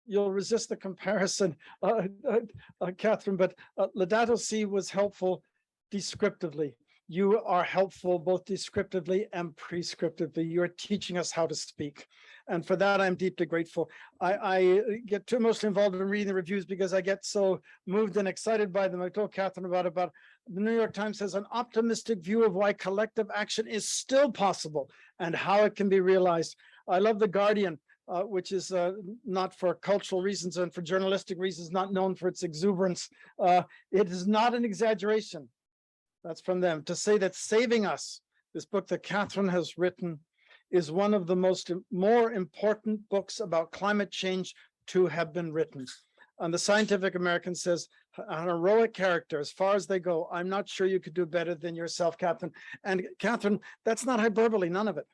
you'll resist the comparison, Katharine, but Laudato Si was helpful descriptively. You are helpful both descriptively and prescriptively. You're teaching us how to speak. And for that, I'm deeply grateful. I get too emotionally involved in reading the reviews because I get so moved and excited by them. I told Katharine about the New York Times has an optimistic view of why collective action is still possible and how it can be realized. I love The Guardian, which is not for cultural reasons and for journalistic reasons, not known for its exuberance. It is not an exaggeration. That's from them to say that Saving Us, this book that Katharine has written, is one of the more important books about climate change to have been written. And the Scientific American says, an heroic character, as far as they go, I'm not sure you could do better than yourself, Katharine. And Katharine, that's not hyperbole, none of it.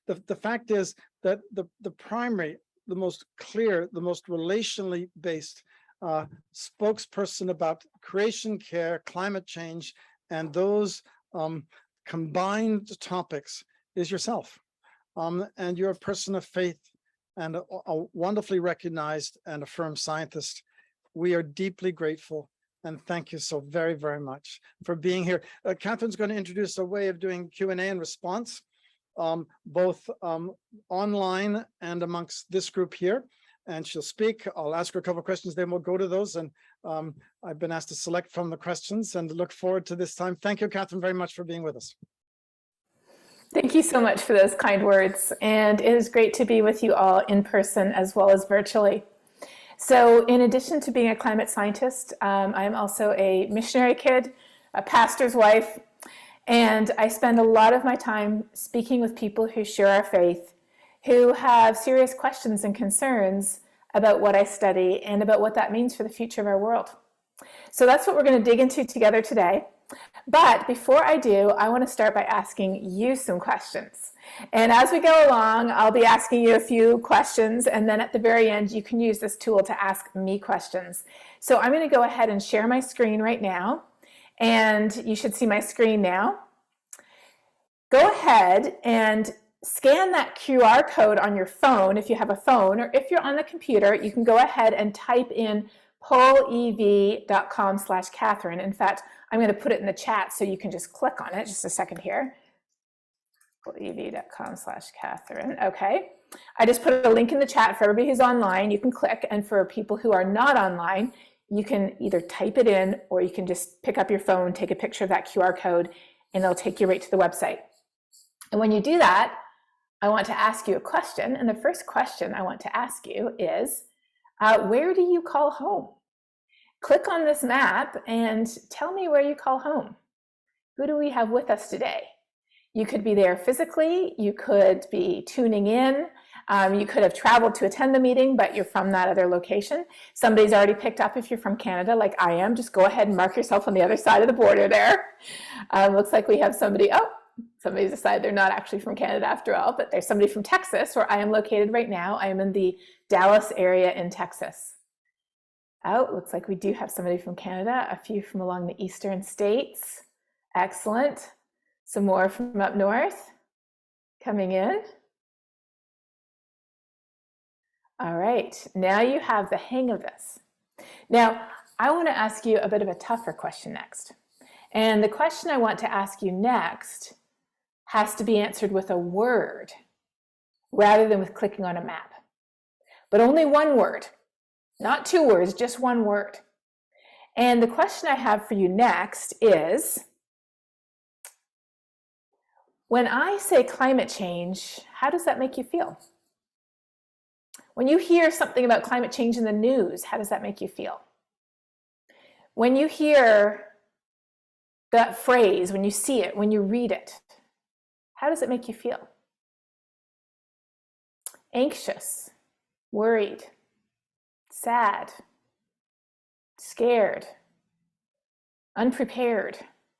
The fact is that the primary, the most clear, the most relationally based spokesperson about creation care, climate change, and those combined topics is yourself. And you're a person of faith and a wonderfully recognized and affirmed scientist. We are deeply grateful and thank you so very, very much for being here. Katharine's going to introduce a way of doing Q&A and response, both online and amongst this group here. And she'll speak. I'll ask her a couple of questions, then we'll go to those. And I've been asked to select from the questions and look forward to this time. Thank you, Katharine, very much for being with us. Thank you so much for those kind words. And it is great to be with you all in person as well as virtually. So in addition to being a climate scientist, I am also a missionary kid, a pastor's wife, and I spend a lot of my time speaking with people who share our faith, who have serious questions and concerns about what I study and about what that means for the future of our world. So that's what we're going to dig into together today. But before I do, I want to start by asking you some questions. And as we go along, I'll be asking you a few questions, and then at the very end, you can use this tool to ask me questions. So I'm going to go ahead and share my screen right now, and you should see my screen now. Go ahead and scan that QR code on your phone if you have a phone, or if you're on the computer, you can go ahead and type in polev.com/Katharine. In fact, I'm going to put it in the chat so you can just click on it. Just a second here. polev.com/Katharine. Okay. I just put a link in the chat for everybody who's online. You can click, and for people who are not online, you can either type it in or you can just pick up your phone, take a picture of that QR code, and it'll take you right to the website. And when you do that, I want to ask you a question. And the first question I want to ask you is, where do you call home? Click on this map and tell me where you call home. Who do we have with us today? You could be there physically, you could be tuning in, you could have traveled to attend the meeting, but you're from that other location. Somebody's already picked up if you're from Canada, like I am. Just go ahead and mark yourself on the other side of the border there. Looks like we have somebody, somebody decided they're not actually from Canada after all, but there's somebody from Texas, where I am located right now. I am in the Dallas area in Texas. Looks like we do have somebody from Canada, a few from along the eastern states. Excellent. Some more from up north coming in. All right, now you have the hang of this. Now, I want to ask you a bit of a tougher question next. And the question I want to ask you next has to be answered with a word rather than with clicking on a map. But only one word, not two words, just one word. And the question I have for you next is, when I say climate change, how does that make you feel? When you hear something about climate change in the news, how does that make you feel? When you hear that phrase, when you see it, when you read it, how does it make you feel? Anxious, worried, sad, scared, unprepared,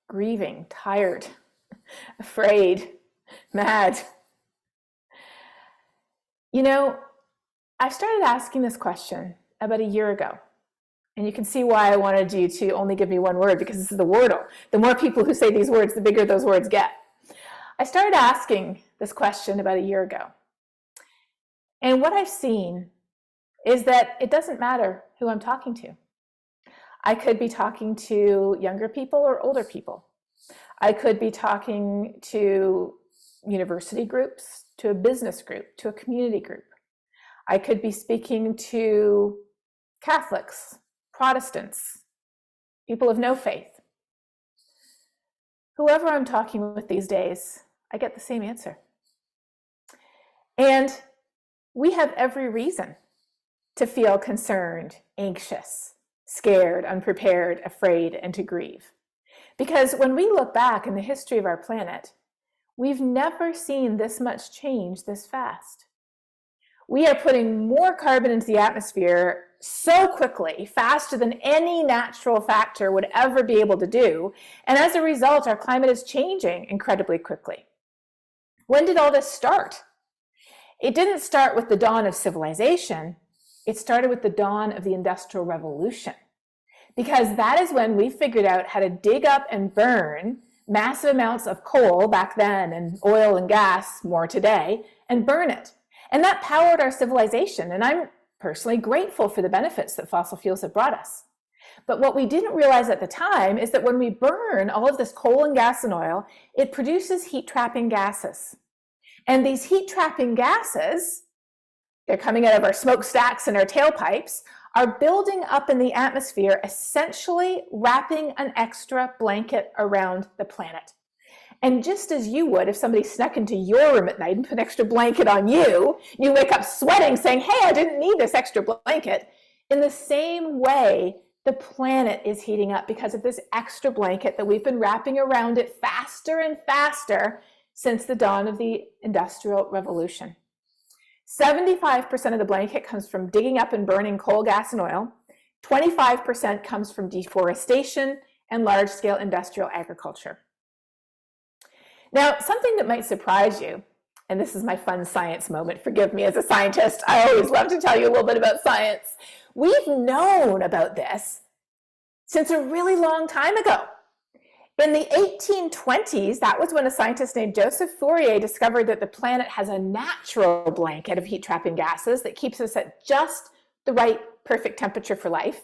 grieving, tired, afraid, mad. You know, I started asking this question about a year ago. And you can see why I wanted you to only give me one word, because this is the wordle. The more people who say these words, the bigger those words get. I started asking this question about a year ago. And what I've seen is that it doesn't matter who I'm talking to. I could be talking to younger people or older people. I could be talking to university groups, to a business group, to a community group. I could be speaking to Catholics, Protestants, people of no faith. Whoever I'm talking with these days, I get the same answer. And we have every reason to feel concerned, anxious, scared, unprepared, afraid, and to grieve. Because when we look back in the history of our planet, we've never seen this much change this fast. We are putting more carbon into the atmosphere so quickly, faster than any natural factor would ever be able to do. And as a result, our climate is changing incredibly quickly. When did all this start? It didn't start with the dawn of civilization. It started with the dawn of the Industrial Revolution, because that is when we figured out how to dig up and burn massive amounts of coal back then, and oil and gas more today, and burn it. And that powered our civilization. And I'm personally grateful for the benefits that fossil fuels have brought us. But what we didn't realize at the time is that when we burn all of this coal and gas and oil, it produces heat-trapping gases. And these heat-trapping gases, they're coming out of our smokestacks and our tailpipes, are building up in the atmosphere, essentially wrapping an extra blanket around the planet. And just as you would if somebody snuck into your room at night and put an extra blanket on you, you wake up sweating saying, hey, I didn't need this extra blanket. In the same way, the planet is heating up because of this extra blanket that we've been wrapping around it faster and faster since the dawn of the Industrial Revolution. 75% of the blanket comes from digging up and burning coal, gas, and oil. 25% comes from deforestation and large-scale industrial agriculture. Now, something that might surprise you, and this is my fun science moment, forgive me as a scientist, I always love to tell you a little bit about science. We've known about this since a really long time ago. In the 1820s, that was when a scientist named Joseph Fourier discovered that the planet has a natural blanket of heat-trapping gases that keeps us at just the right perfect temperature for life.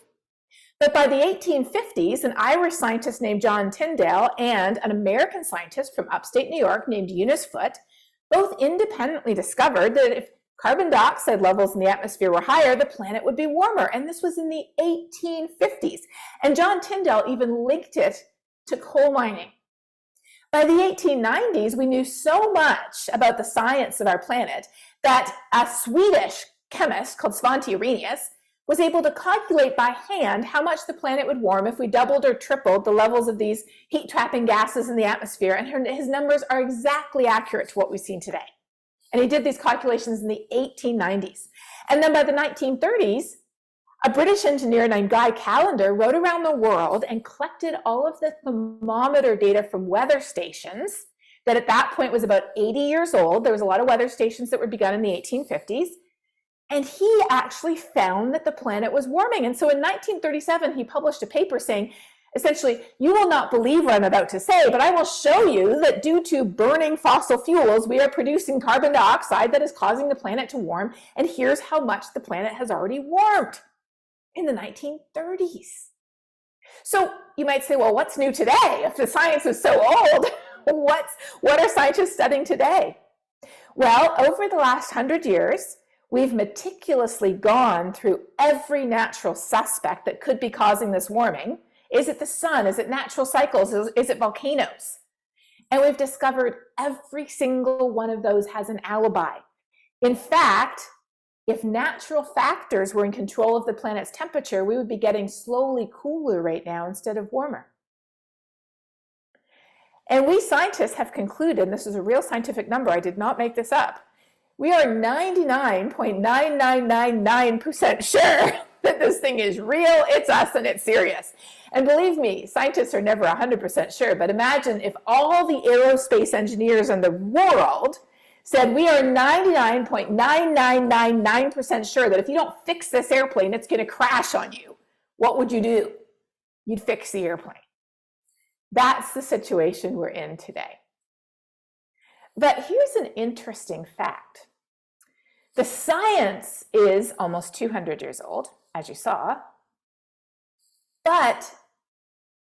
But by the 1850s, an Irish scientist named John Tyndall and an American scientist from upstate New York named Eunice Foote both independently discovered that if carbon dioxide levels in the atmosphere were higher, the planet would be warmer. And this was in the 1850s. And John Tyndall even linked it to coal mining. By the 1890s, we knew so much about the science of our planet that a Swedish chemist called Svante Arrhenius was able to calculate by hand how much the planet would warm if we doubled or tripled the levels of these heat-trapping gases in the atmosphere. And his numbers are exactly accurate to what we've seen today. And he did these calculations in the 1890s. And then by the 1930s, a British engineer named Guy Callender rode around the world and collected all of the thermometer data from weather stations that at that point was about 80 years old. There was a lot of weather stations that were begun in the 1850s. And he actually found that the planet was warming. And so in 1937, he published a paper saying, essentially, you will not believe what I'm about to say, but I will show you that due to burning fossil fuels, we are producing carbon dioxide that is causing the planet to warm. And here's how much the planet has already warmed in the 1930s. So you might say, well, what's new today? If the science is so old, what are scientists studying today? Well, over the last 100 years, we've meticulously gone through every natural suspect that could be causing this warming. Is it the sun? Is it natural cycles? Is it volcanoes? And we've discovered every single one of those has an alibi. In fact, if natural factors were in control of the planet's temperature, we would be getting slowly cooler right now instead of warmer. And we scientists have concluded, and this is a real scientific number, I did not make this up, we are 99.9999% sure that this thing is real, it's us, and it's serious. And believe me, scientists are never 100% sure, but imagine if all the aerospace engineers in the world said we are 99.9999% sure that if you don't fix this airplane, it's going to crash on you. What would you do? You'd fix the airplane. That's the situation we're in today. But here's an interesting fact. The science is almost 200 years old, as you saw, but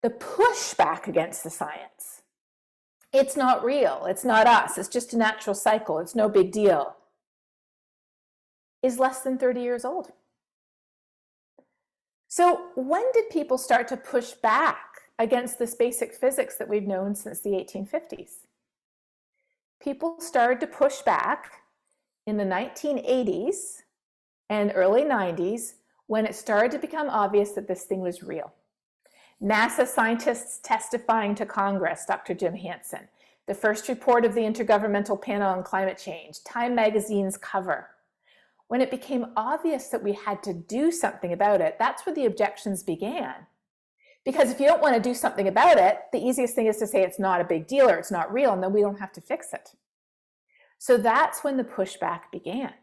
the pushback against the science, it's not real, it's not us, it's just a natural cycle, it's no big deal, is less than 30 years old. So when did people start to push back against this basic physics that we've known since the 1850s? People started to push back in the 1980s and early 90s when it started to become obvious that this thing was real. NASA scientists testifying to Congress, Dr. Jim Hansen, the first report of the Intergovernmental Panel on Climate Change, Time magazine's cover. When it became obvious that we had to do something about it, that's where the objections began. Because if you don't want to do something about it, the easiest thing is to say it's not a big deal or it's not real, and then we don't have to fix it. So that's when the pushback began.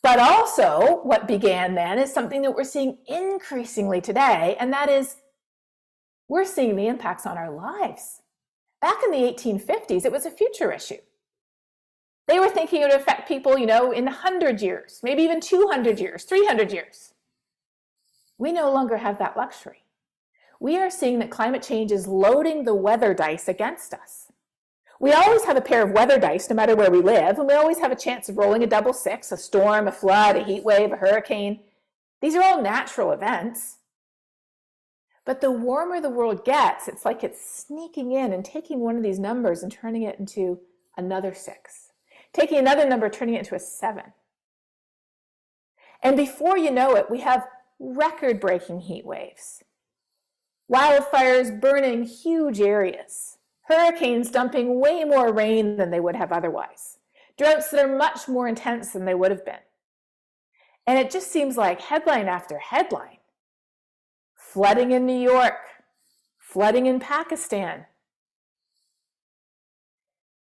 But also what began then is something that we're seeing increasingly today, and that is we're seeing the impacts on our lives. Back in the 1850s, it was a future issue. They were thinking it would affect people, in 100 years, maybe even 200 years, 300 years. We no longer have that luxury. We are seeing that climate change is loading the weather dice against us. We always have a pair of weather dice no matter where we live, and we always have a chance of rolling a double six, a storm, a flood, a heat wave, a hurricane. These are all natural events. But the warmer the world gets, it's like it's sneaking in and taking one of these numbers and turning it into another 6. Taking another number, turning it into a 7. And before you know it, we have record-breaking heat waves, wildfires burning huge areas, hurricanes dumping way more rain than they would have otherwise, droughts that are much more intense than they would have been. And it just seems like headline after headline. Flooding in New York, flooding in Pakistan.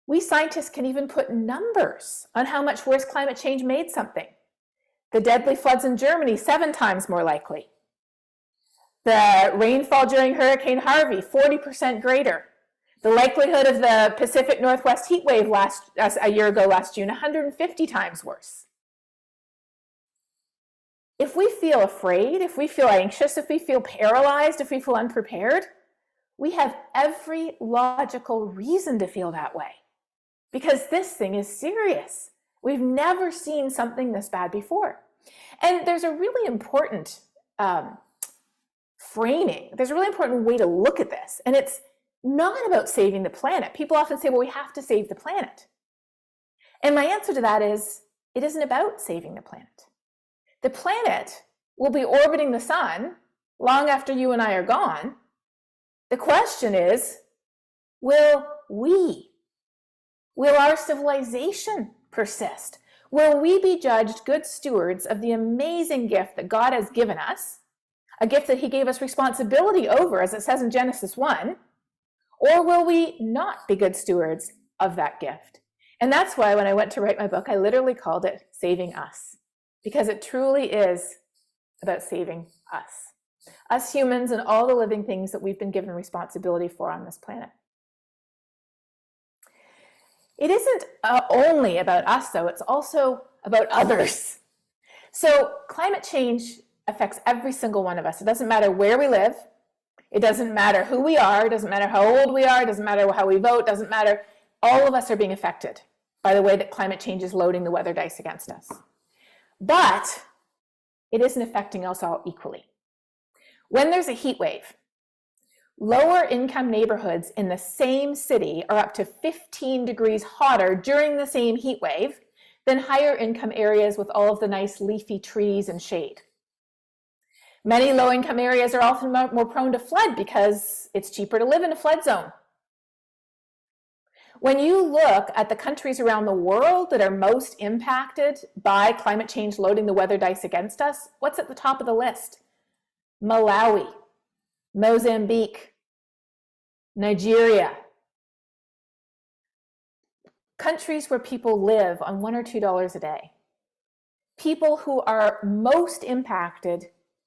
We scientists can even put numbers on how much worse climate change made something. The deadly floods in Germany, 7 times more likely. The rainfall during Hurricane Harvey, 40% greater. The likelihood of the Pacific Northwest heat wave a year ago last June, 150 times worse. If we feel afraid, if we feel anxious, if we feel paralyzed, if we feel unprepared, we have every logical reason to feel that way. Because this thing is serious. We've never seen something this bad before. And there's a really important framing. There's a really important way to look at this. And it's not about saving the planet. People often say, well, we have to save the planet. And my answer to that is, it isn't about saving the planet. The planet will be orbiting the sun long after you and I are gone. The question is, will our civilization persist? Will we be judged good stewards of the amazing gift that God has given us, a gift that he gave us responsibility over, as it says in Genesis 1, or will we not be good stewards of that gift? And that's why when I went to write my book, I literally called it Saving Us, because it truly is about saving us humans and all the living things that we've been given responsibility for on this planet. It isn't only about us, though. It's also about others. So climate change affects every single one of us. It doesn't matter where we live. It doesn't matter who we are. It doesn't matter how old we are. It doesn't matter how we vote. It doesn't matter. All of us are being affected by the way that climate change is loading the weather dice against us. But it isn't affecting us all equally. When there's a heat wave, lower income neighborhoods in the same city are up to 15 degrees hotter during the same heat wave than higher income areas with all of the nice leafy trees and shade. Many low income areas are often more prone to flood because it's cheaper to live in a flood zone. When you look at the countries around the world that are most impacted by climate change loading the weather dice against us, what's at the top of the list? Malawi, Mozambique, Nigeria. Countries where people live on $1 or $2 a day. People who are most impacted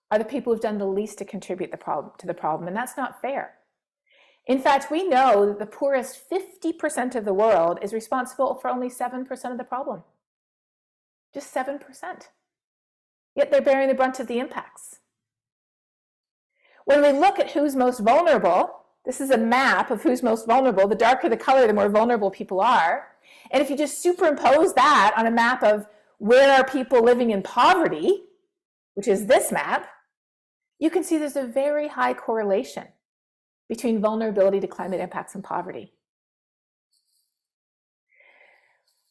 are the people who've done the least to contribute to the problem, and that's not fair. In fact, we know that the poorest 50% of the world is responsible for only 7% of the problem. just 7%. Yet they're bearing the brunt of the impacts. When we look at who's most vulnerable, this is a map of who's most vulnerable. The darker the color, the more vulnerable people are. And if you just superimpose that on a map of where are people living in poverty, which is this map, you can see there's a very high correlation between vulnerability to climate impacts and poverty.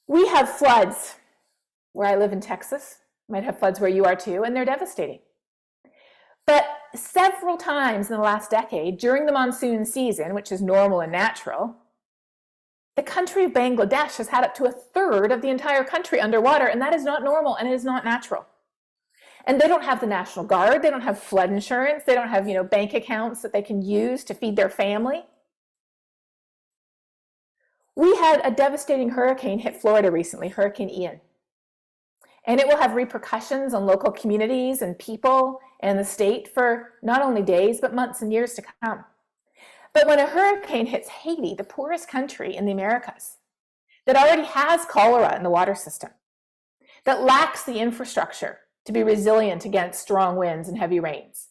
We have floods where I live in Texas. You might have floods where you are too, and they're devastating. But several times in the last decade, during the monsoon season, which is normal and natural, the country of Bangladesh has had up to a third of the entire country underwater, and that is not normal and it is not natural. And they don't have the National Guard, they don't have flood insurance, they don't have, bank accounts that they can use to feed their family. We had a devastating hurricane hit Florida recently, Hurricane Ian. And it will have repercussions on local communities and people and the state for not only days, but months and years to come. But when a hurricane hits Haiti, the poorest country in the Americas, that already has cholera in the water system, that lacks the infrastructure to be resilient against strong winds and heavy rains,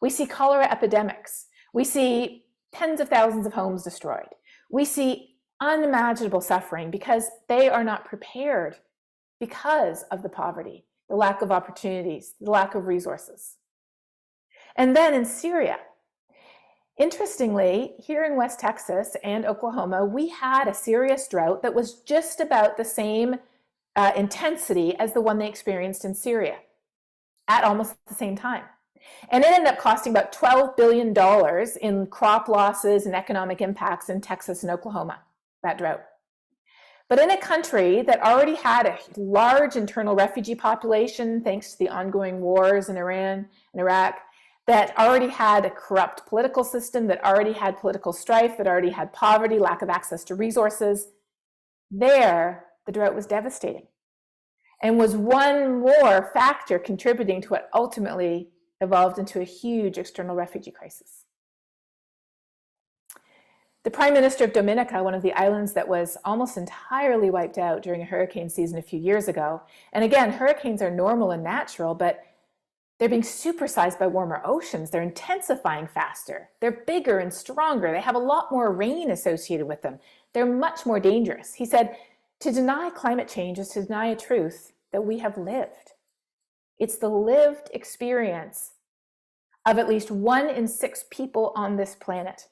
we see cholera epidemics. We see tens of thousands of homes destroyed. We see unimaginable suffering because they are not prepared because of the poverty, the lack of opportunities, the lack of resources. And then in Syria, interestingly, here in West Texas and Oklahoma, we had a serious drought that was just about the same intensity as the one they experienced in Syria at almost the same time. And it ended up costing about $12 billion in crop losses and economic impacts in Texas and Oklahoma, that drought. But in a country that already had a large internal refugee population, thanks to the ongoing wars in Iran and Iraq, that already had a corrupt political system, that already had political strife, that already had poverty, lack of access to resources, there, the drought was devastating and was one more factor contributing to what ultimately evolved into a huge external refugee crisis. The Prime Minister of Dominica, one of the islands that was almost entirely wiped out during a hurricane season a few years ago, and again, hurricanes are normal and natural, but they're being supersized by warmer oceans. They're intensifying faster. They're bigger and stronger. They have a lot more rain associated with them. They're much more dangerous. He said, to deny climate change is to deny a truth that we have lived. It's the lived experience of at least 1 in 6 people on this planet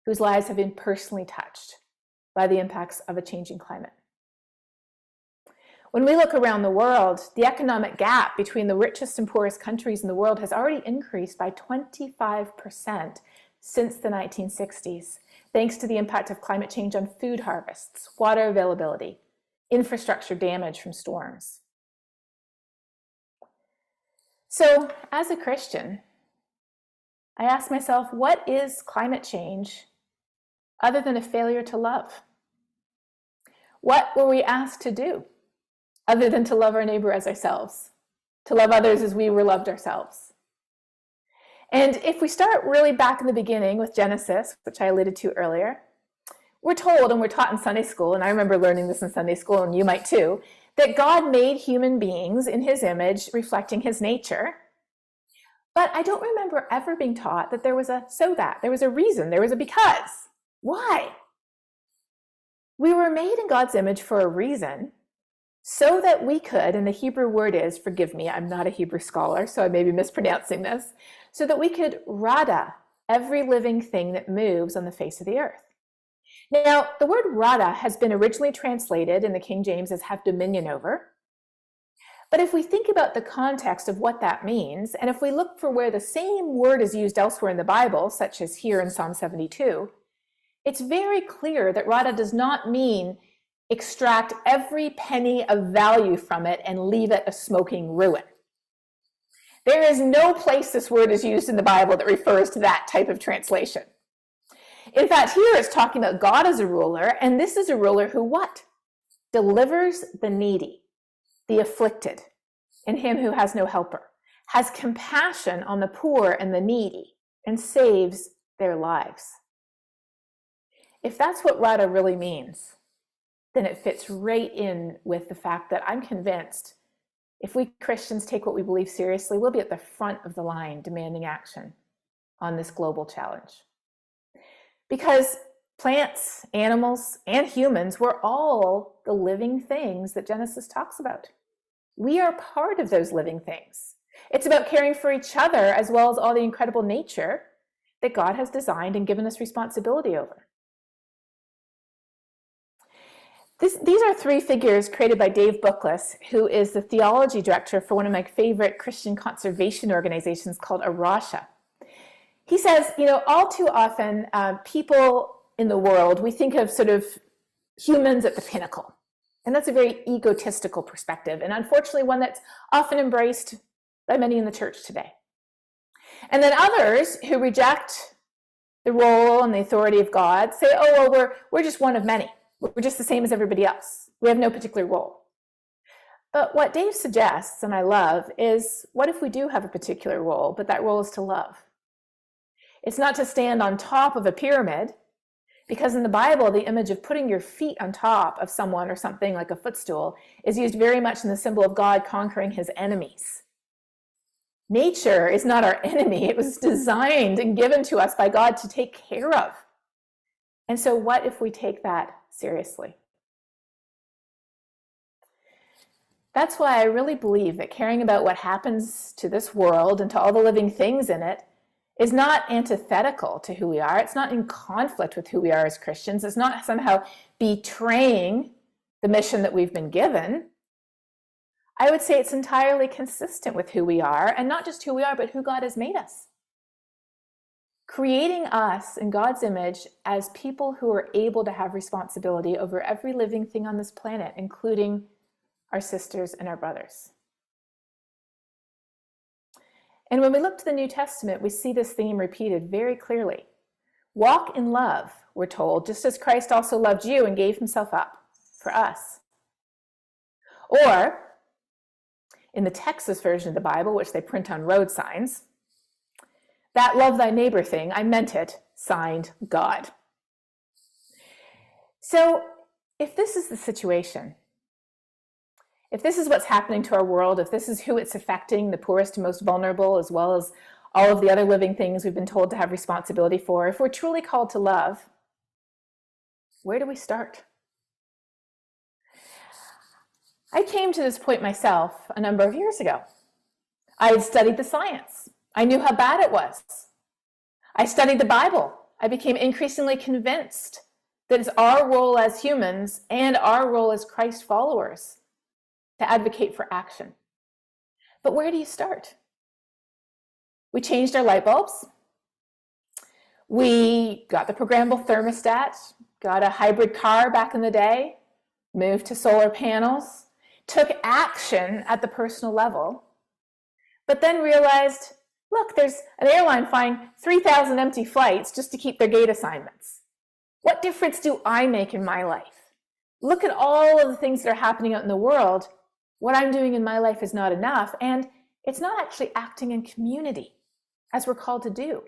whose lives have been personally touched by the impacts of a changing climate. When we look around the world, the economic gap between the richest and poorest countries in the world has already increased by 25% since the 1960s, thanks to the impact of climate change on food harvests, water availability, infrastructure damage from storms. So, as a Christian, I ask myself, what is climate change other than a failure to love? What were we asked to do other than to love our neighbor as ourselves, to love others as we were loved ourselves? And if we start really back in the beginning with Genesis, which I alluded to earlier, we're told and we're taught in Sunday school, and I remember learning this in Sunday school, and you might too, that God made human beings in his image, reflecting his nature. But I don't remember ever being taught that there was a so that, there was a reason, there was a because. Why? We were made in God's image for a reason, so that we could, and the Hebrew word is, forgive me, I'm not a Hebrew scholar, so I may be mispronouncing this, so that we could rada every living thing that moves on the face of the earth. Now, the word rada has been originally translated in the King James as have dominion over. But if we think about the context of what that means, and if we look for where the same word is used elsewhere in the Bible, such as here in Psalm 72, it's very clear that rada does not mean extract every penny of value from it and leave it a smoking ruin. There is no place this word is used in the Bible that refers to that type of translation. In fact, here it's talking about God as a ruler, and this is a ruler who what? Delivers the needy, the afflicted, and him who has no helper, has compassion on the poor and the needy, and saves their lives. If that's what rada really means, then it fits right in with the fact that I'm convinced If we Christians take what we believe seriously, we'll be at the front of the line demanding action on this global challenge. Because plants, animals, and humans, we're all the living things that Genesis talks about. We are part of those living things. It's about caring for each other as well as all the incredible nature that God has designed and given us responsibility over. These are three figures created by Dave Bookless, who is the theology director for one of my favorite Christian conservation organizations called Arasha. He says, all too often, people in the world, we think of sort of humans at the pinnacle. And that's a very egotistical perspective, and unfortunately one that's often embraced by many in the church today. And then others who reject the role and the authority of God say, oh, well, we're just one of many. We're just the same as everybody else. We have no particular role. But what Dave suggests, and I love, is what if we do have a particular role, but that role is to love? It's not to stand on top of a pyramid, because in the Bible, the image of putting your feet on top of someone or something like a footstool is used very much in the symbol of God conquering his enemies. Nature is not our enemy. It was designed and given to us by God to take care of. And so what if we take that seriously? That's why I really believe that caring about what happens to this world and to all the living things in it is not antithetical to who we are. It's not in conflict with who we are as Christians. It's not somehow betraying the mission that we've been given. I would say it's entirely consistent with who we are, and not just who we are, but who God has made us. Creating us in God's image as people who are able to have responsibility over every living thing on this planet, including our sisters and our brothers. And when we look to the New Testament, we see this theme repeated very clearly. Walk in love, we're told, just as Christ also loved you and gave himself up for us. Or, in the Texas version of the Bible, which they print on road signs, that love thy neighbor thing, I meant it, signed God. So, if this is the situation, if this is what's happening to our world, if this is who it's affecting, the poorest and most vulnerable, as well as all of the other living things we've been told to have responsibility for, if we're truly called to love, where do we start? I came to this point myself a number of years ago. I had studied the science. I knew how bad it was. I studied the Bible. I became increasingly convinced that it's our role as humans and our role as Christ followers to advocate for action. But where do you start? We changed our light bulbs. We got the programmable thermostat, got a hybrid car back in the day, moved to solar panels, took action at the personal level, but then realized, look, there's an airline flying 3,000 empty flights just to keep their gate assignments. What difference do I make in my life? Look at all of the things that are happening out in the world. What I'm doing in my life is not enough, and it's not actually acting in community, as we're called to do.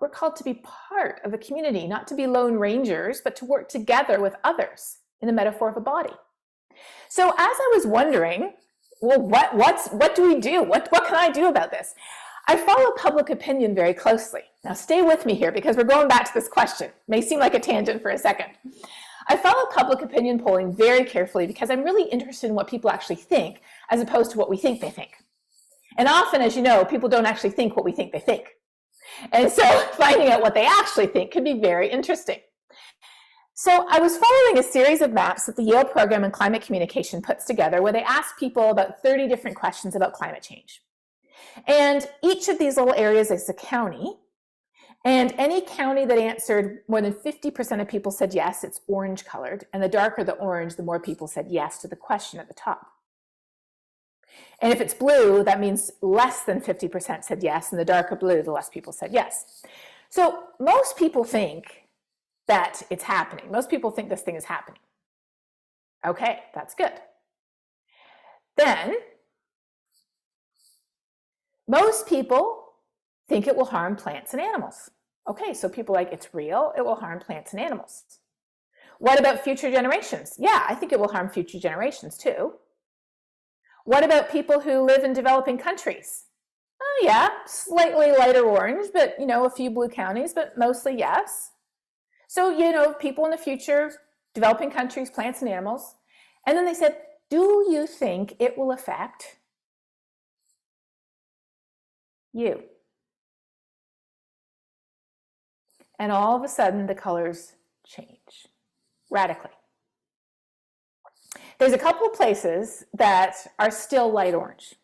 We're called to be part of a community, not to be lone rangers, but to work together with others in the metaphor of a body. So as I was wondering, well, what do we do? What can I do about this? I follow public opinion very closely. Now stay with me here because we're going back to this question. It may seem like a tangent for a second. I follow public opinion polling very carefully because I'm really interested in what people actually think as opposed to what we think they think. And often, as you know, people don't actually think what we think they think. And so finding out what they actually think can be very interesting. So I was following a series of maps that the Yale Program in Climate Communication puts together where they ask people about 30 different questions about climate change. And each of these little areas is a county. And any county that answered, more than 50% of people said yes, it's orange colored. And the darker the orange, the more people said yes to the question at the top. And if it's blue, that means less than 50% said yes. And the darker blue, the less people said yes. So most people think that it's happening. Most people think this thing is happening. Okay, that's good. Then, most people think it will harm plants and animals. Okay, so people are like, it's real, it will harm plants and animals. What about future generations? Yeah, I think it will harm future generations too. What about people who live in developing countries? Oh yeah, slightly lighter orange, but a few blue counties, but mostly yes. So, people in the future, developing countries, plants and animals. And then they said, do you think it will affect you? And all of a sudden the colors change radically. There's a couple of places that are still light orange.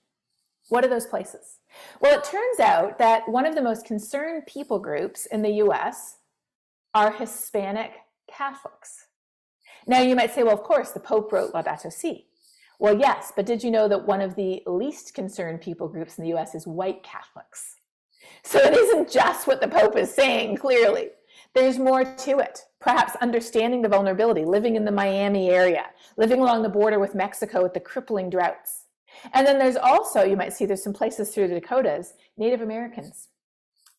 What are those places? Well, it turns out that one of the most concerned people groups in the US are Hispanic Catholics. Now you might say, well, of course, the Pope wrote Laudato Si. Well, yes, but did you know that one of the least concerned people groups in the US is white Catholics? So it isn't just what the Pope is saying, clearly. There's more to it. Perhaps understanding the vulnerability, living in the Miami area, living along the border with Mexico with the crippling droughts. And then there's also, you might see there's some places through the Dakotas, Native Americans,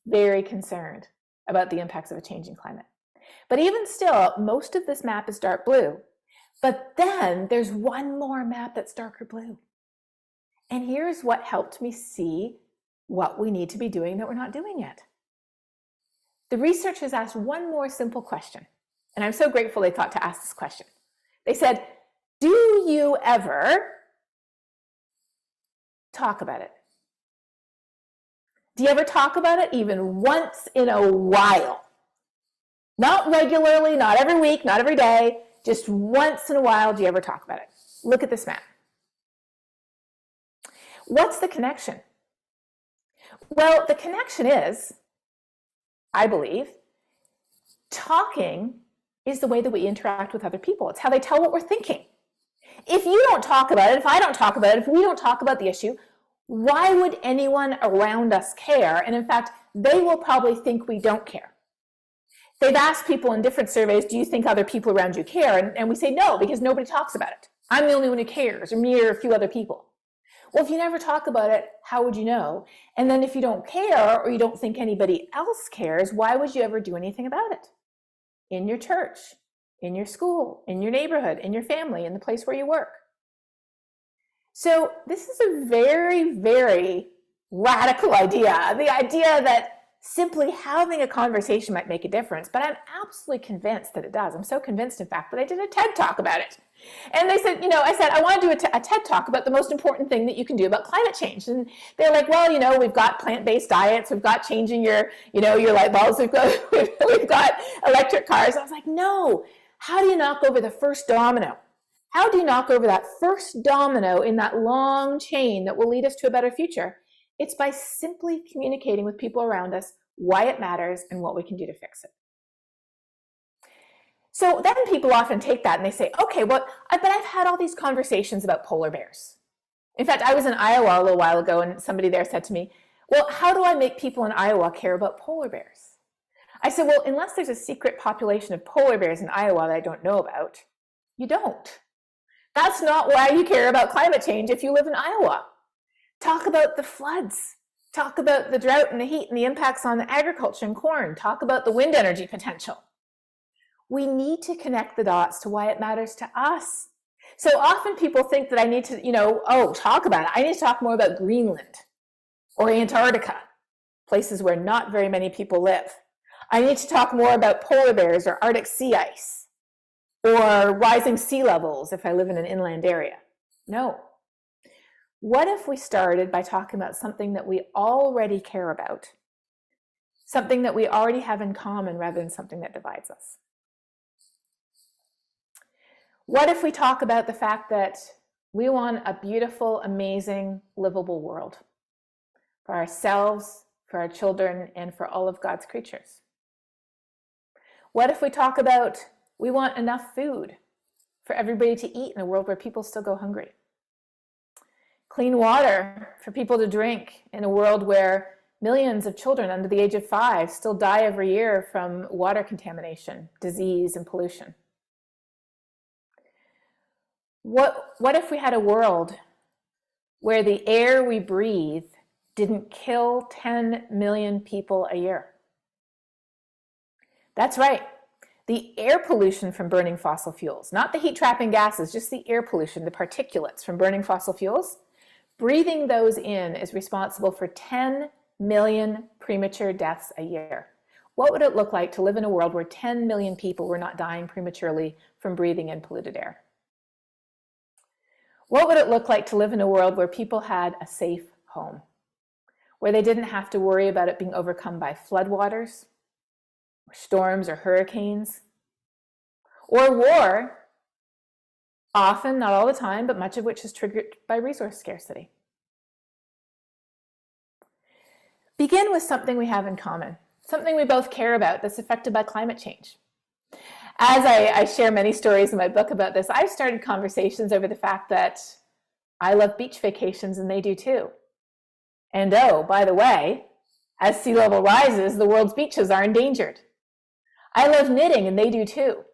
very concerned about the impacts of a changing climate. But even still, most of this map is dark blue. But then there's one more map that's darker blue. And here's what helped me see what we need to be doing that we're not doing yet. The researchers asked one more simple question. And I'm so grateful they thought to ask this question. They said, do you ever talk about it? Do you ever talk about it even once in a while? Not regularly, not every week, not every day, just once in a while do you ever talk about it? Look at this map. What's the connection? Well, the connection is, I believe, talking is the way that we interact with other people. It's how they tell what we're thinking. If you don't talk about it, if I don't talk about it, if we don't talk about the issue, why would anyone around us care? And in fact, they will probably think we don't care. They've asked people in different surveys, do you think other people around you care? And we say no, because nobody talks about it. I'm the only one who cares, or me or a few other people. Well, if you never talk about it, how would you know? And then if you don't care, or you don't think anybody else cares, why would you ever do anything about it? In your church, in your school, in your neighborhood, in your family, in the place where you work. So this is a very, very radical idea. The idea that simply having a conversation might make a difference, but I'm absolutely convinced that it does. I'm so convinced, in fact, that I did a TED Talk about it. And they said, I said, I want to do a TED Talk about the most important thing that you can do about climate change. And they're like, well, we've got plant-based diets, we've got changing your light bulbs, we've got electric cars. I was like, no, how do you knock over the first domino? How do you knock over that first domino in that long chain that will lead us to a better future? It's by simply communicating with people around us why it matters and what we can do to fix it. So then people often take that and they say, okay, well, but I've had all these conversations about polar bears. In fact, I was in Iowa a little while ago and somebody there said to me, well, how do I make people in Iowa care about polar bears? I said, well, unless there's a secret population of polar bears in Iowa that I don't know about, you don't. That's not why you care about climate change if you live in Iowa. Talk about the floods. Talk about the drought and the heat and the impacts on the agriculture and corn. Talk about the wind energy potential. We need to connect the dots to why it matters to us. So often people think that I need to, talk about it. I need to talk more about Greenland or Antarctica, places where not very many people live. I need to talk more about polar bears or Arctic sea ice or rising sea levels if I live in an inland area. No. What if we started by talking about something that we already care about, something that we already have in common rather than something that divides us? What if we talk about the fact that we want a beautiful, amazing, livable world for ourselves, for our children, and for all of God's creatures? What if we talk about we want enough food for everybody to eat in a world where people still go hungry? Clean water for people to drink in a world where millions of children under the age of 5 still die every year from water contamination, disease, and pollution. What if we had a world where the air we breathe didn't kill 10 million people a year? That's right. The air pollution from burning fossil fuels, not the heat trapping gases, just the air pollution, the particulates from burning fossil fuels, breathing those in is responsible for 10 million premature deaths a year. What would it look like to live in a world where 10 million people were not dying prematurely from breathing in polluted air? What would it look like to live in a world where people had a safe home, where they didn't have to worry about it being overcome by floodwaters, or storms or hurricanes, or war, often, not all the time, but much of which is triggered by resource scarcity? Begin with something we have in common, something we both care about that's affected by climate change. As I share many stories in my book about this, I've started conversations over the fact that I love beach vacations and they do too. And oh, by the way, as sea level rises, the world's beaches are endangered. I love knitting and they do too.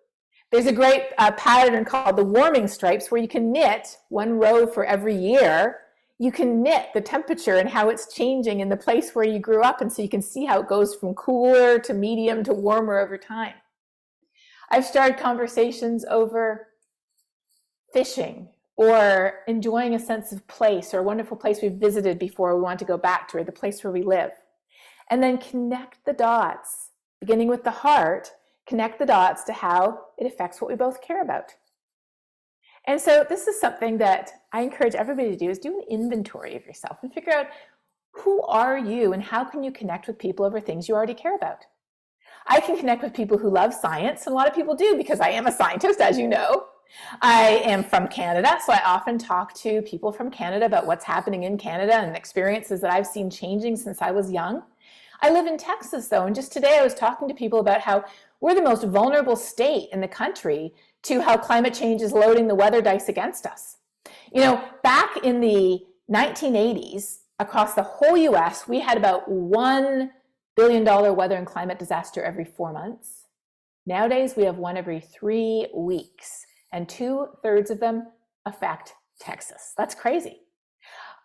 There's a great pattern called the warming stripes where you can knit one row for every year. You can knit the temperature and how it's changing in the place where you grew up, and so you can see how it goes from cooler to medium to warmer over time. I've started conversations over fishing or enjoying a sense of place or a wonderful place we've visited before we want to go back to, or the place where we live. And then connect the dots, beginning with the heart, connect the dots to how it affects what we both care about. And so this is something that I encourage everybody to do, is do an inventory of yourself and figure out who are you and how can you connect with people over things you already care about. I can connect with people who love science, and a lot of people do because I am a scientist, as you know. I am from Canada, so I often talk to people from Canada about what's happening in Canada and experiences that I've seen changing since I was young. I live in Texas, though, and just today I was talking to people about how we're the most vulnerable state in the country to how climate change is loading the weather dice against us. You know, back in the 1980s, across the whole US, we had about $1 billion weather and climate disaster every 4 months. Nowadays, we have one every 3 weeks, and 2/3 of them affect Texas. That's crazy.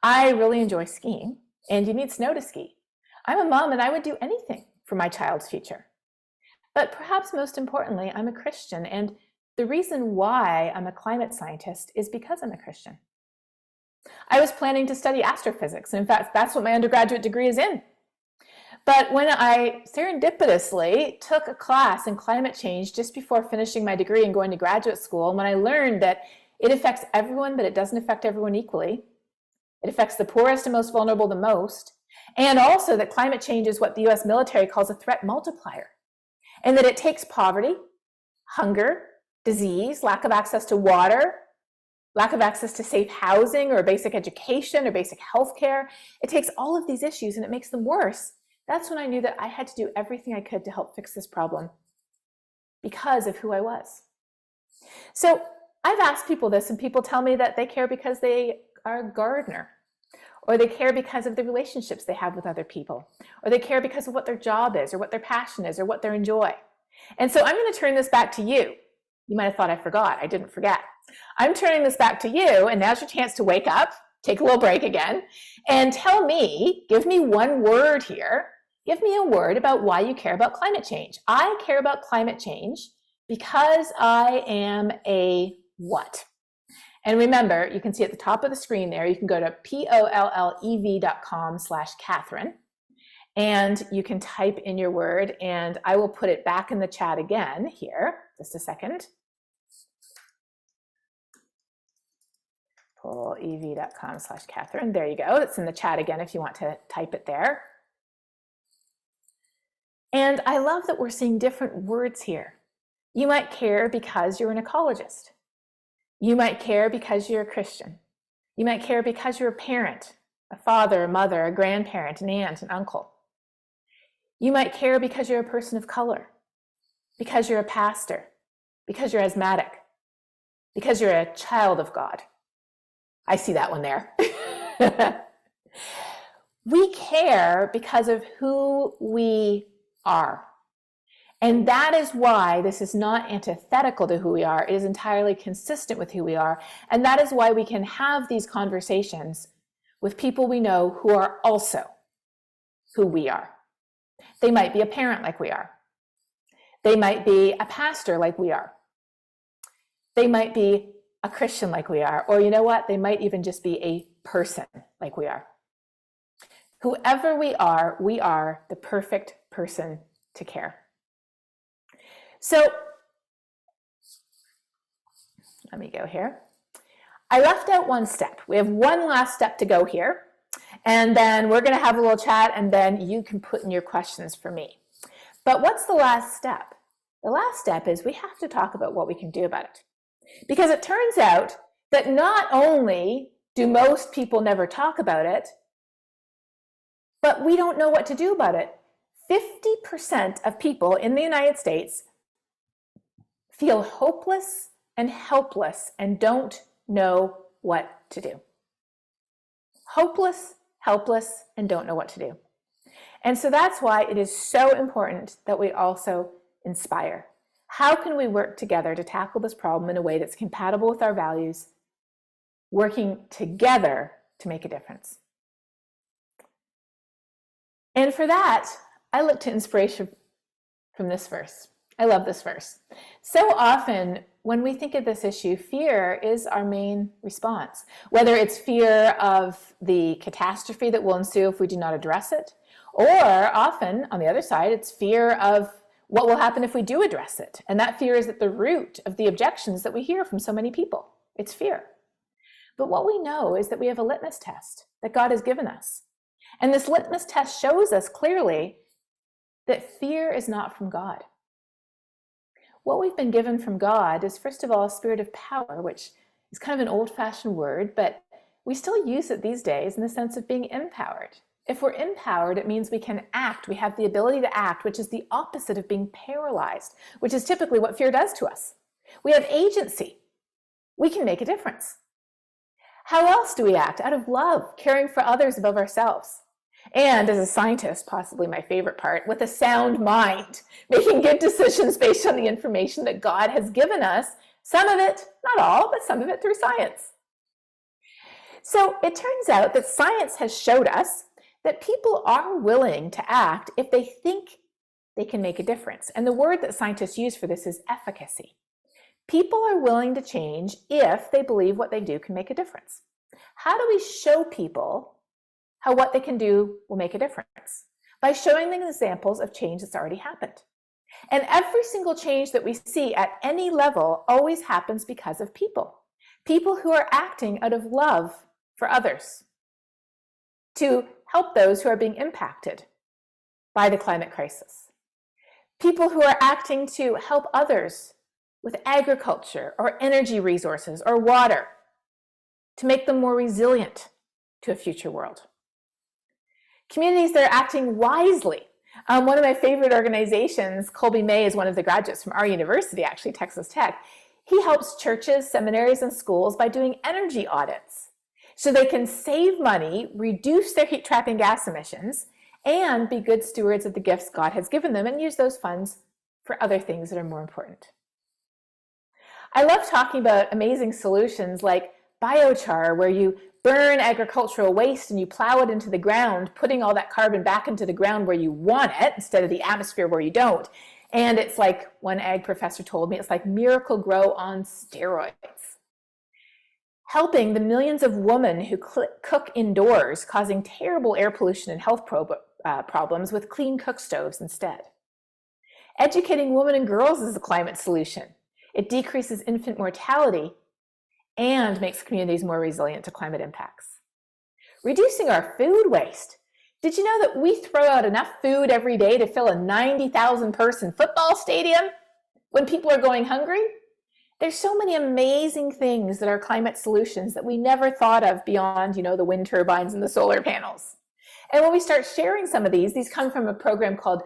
I really enjoy skiing, and you need snow to ski. I'm a mom, and I would do anything for my child's future. But perhaps most importantly, I'm a Christian, and the reason why I'm a climate scientist is because I'm a Christian. I was planning to study astrophysics, and in fact, that's what my undergraduate degree is in. But when I serendipitously took a class in climate change just before finishing my degree and going to graduate school, and when I learned that it affects everyone, but it doesn't affect everyone equally, it affects the poorest and most vulnerable the most, and also that climate change is what the US military calls a threat multiplier, and that it takes poverty, hunger, disease, lack of access to water, lack of access to safe housing or basic education or basic health care. It takes all of these issues and it makes them worse. That's when I knew that I had to do everything I could to help fix this problem because of who I was. So I've asked people this, and people tell me that they care because they are a gardener, or they care because of the relationships they have with other people, or they care because of what their job is, or what their passion is, or what they enjoy. And so I'm going to turn this back to you. You might have thought I forgot. I didn't forget. I'm turning this back to you, and now's your chance to wake up, take a little break again, and tell me, give me one word here. Give me a word about why you care about climate change. I care about climate change because I am a what? And remember, you can see at the top of the screen there, you can go to pollev.com/Katharine, and you can type in your word, and I will put it back in the chat again here. Just a second. pollev.com/Katharine. There you go. It's in the chat again if you want to type it there. And I love that we're seeing different words here. You might care because you're an ecologist. You might care because you're a Christian. You might care because you're a parent, a father, a mother, a grandparent, an aunt, an uncle. You might care because you're a person of color, because you're a pastor, because you're asthmatic, because you're a child of God. I see that one there. We care because of who we are. And that is why this is not antithetical to who we are. It is entirely consistent with who we are. And that is why we can have these conversations with people we know who are also who we are. They might be a parent like we are. They might be a pastor like we are. They might be a Christian like we are. Or you know what? They might even just be a person like we are. Whoever we are the perfect person to care. So let me go here. I left out one step. We have one last step to go here. And then we're going to have a little chat, and then you can put in your questions for me. But what's the last step? The last step is we have to talk about what we can do about it. Because it turns out that not only do most people never talk about it, but we don't know what to do about it. 50% of people in the United States feel hopeless and helpless and don't know what to do. Hopeless, helpless, and don't know what to do. And so that's why it is so important that we also inspire. How can we work together to tackle this problem in a way that's compatible with our values, working together to make a difference? And for that, I look to inspiration from this verse. I love this verse. So often when we think of this issue, fear is our main response, whether it's fear of the catastrophe that will ensue if we do not address it, or often on the other side, it's fear of what will happen if we do address it. And that fear is at the root of the objections that we hear from so many people. It's fear. But what we know is that we have a litmus test that God has given us. And this litmus test shows us clearly that fear is not from God. What we've been given from God is, first of all, a spirit of power, which is kind of an old-fashioned word, but we still use it these days in the sense of being empowered. If we're empowered, it means we can act. We have the ability to act, which is the opposite of being paralyzed, which is typically what fear does to us. We have agency. We can make a difference. How else do we act? Out of love, caring for others above ourselves. And as a scientist, possibly my favorite part, with a sound mind, making good decisions based on the information that God has given us, some of it, not all, but some of it through science. So it turns out that science has showed us that people are willing to act if they think they can make a difference. And the word that scientists use for this is efficacy. People are willing to change if they believe what they do can make a difference. How do we show people how what they can do will make a difference? By showing them examples of change that's already happened. And every single change that we see at any level always happens because of people. People who are acting out of love for others to help those who are being impacted by the climate crisis. People who are acting to help others with agriculture or energy resources or water to make them more resilient to a future world. Communities that are acting wisely. One of my favorite organizations, Colby May, is one of the graduates from our university, actually, Texas Tech. He helps churches, seminaries, and schools by doing energy audits so they can save money, reduce their heat-trapping gas emissions, and be good stewards of the gifts God has given them and use those funds for other things that are more important. I love talking about amazing solutions like biochar, where you burn agricultural waste and you plow it into the ground, putting all that carbon back into the ground where you want it instead of the atmosphere where you don't. And it's like one ag professor told me, it's like Miracle Grow on steroids. Helping the millions of women who cook indoors, causing terrible air pollution and health problems with clean cook stoves instead. Educating women and girls is a climate solution. It decreases infant mortality and makes communities more resilient to climate impacts. Reducing our food waste. Did you know that we throw out enough food every day to fill a 90,000 person football stadium when people are going hungry? There's so many amazing things that are climate solutions that we never thought of beyond, the wind turbines and the solar panels. And when we start sharing some of these come from a program called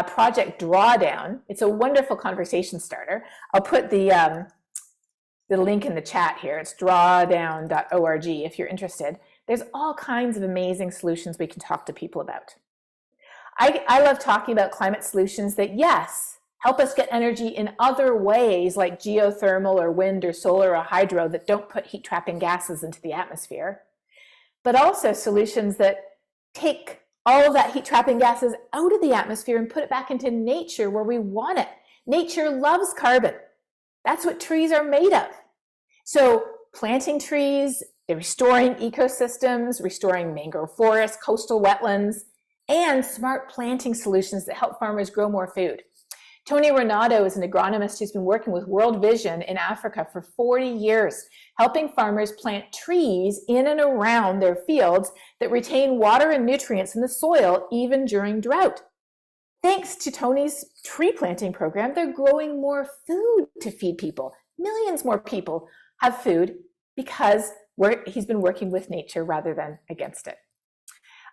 Project Drawdown. It's a wonderful conversation starter. I'll put the link in the chat here. It's drawdown.org if you're interested. There's all kinds of amazing solutions we can talk to people about. I love talking about climate solutions that, yes, help us get energy in other ways like geothermal or wind or solar or hydro that don't put heat-trapping gases into the atmosphere, but also solutions that take all of that heat-trapping gases out of the atmosphere and put it back into nature where we want it. Nature loves carbon. That's what trees are made of. So planting trees, They're restoring ecosystems, restoring mangrove forests, coastal wetlands, and smart planting solutions that help farmers grow more food. Tony Renato is an agronomist who's been working with World Vision in Africa for 40 years, helping farmers plant trees in and around their fields that retain water and nutrients in the soil even during drought. Thanks to Tony's tree planting program, they're growing more food to feed people. Millions more people have food because he's been working with nature rather than against it.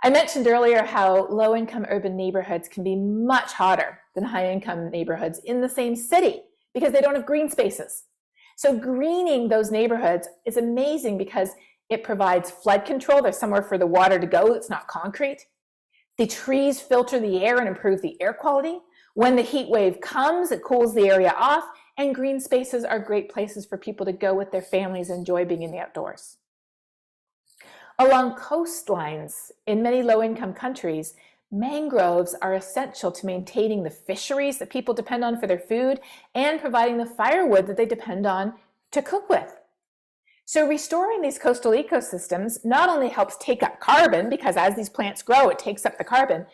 I mentioned earlier how low-income urban neighborhoods can be much hotter than high-income neighborhoods in the same city because they don't have green spaces. So greening those neighborhoods is amazing because it provides flood control. There's somewhere for the water to go that's not concrete. The trees filter the air and improve the air quality. When the heat wave comes, it cools the area off, and green spaces are great places for people to go with their families and enjoy being in the outdoors. Along coastlines in many low-income countries, mangroves are essential to maintaining the fisheries that people depend on for their food and providing the firewood that they depend on to cook with. So restoring these coastal ecosystems not only helps take up carbon, because as these plants grow, it takes up the carbon,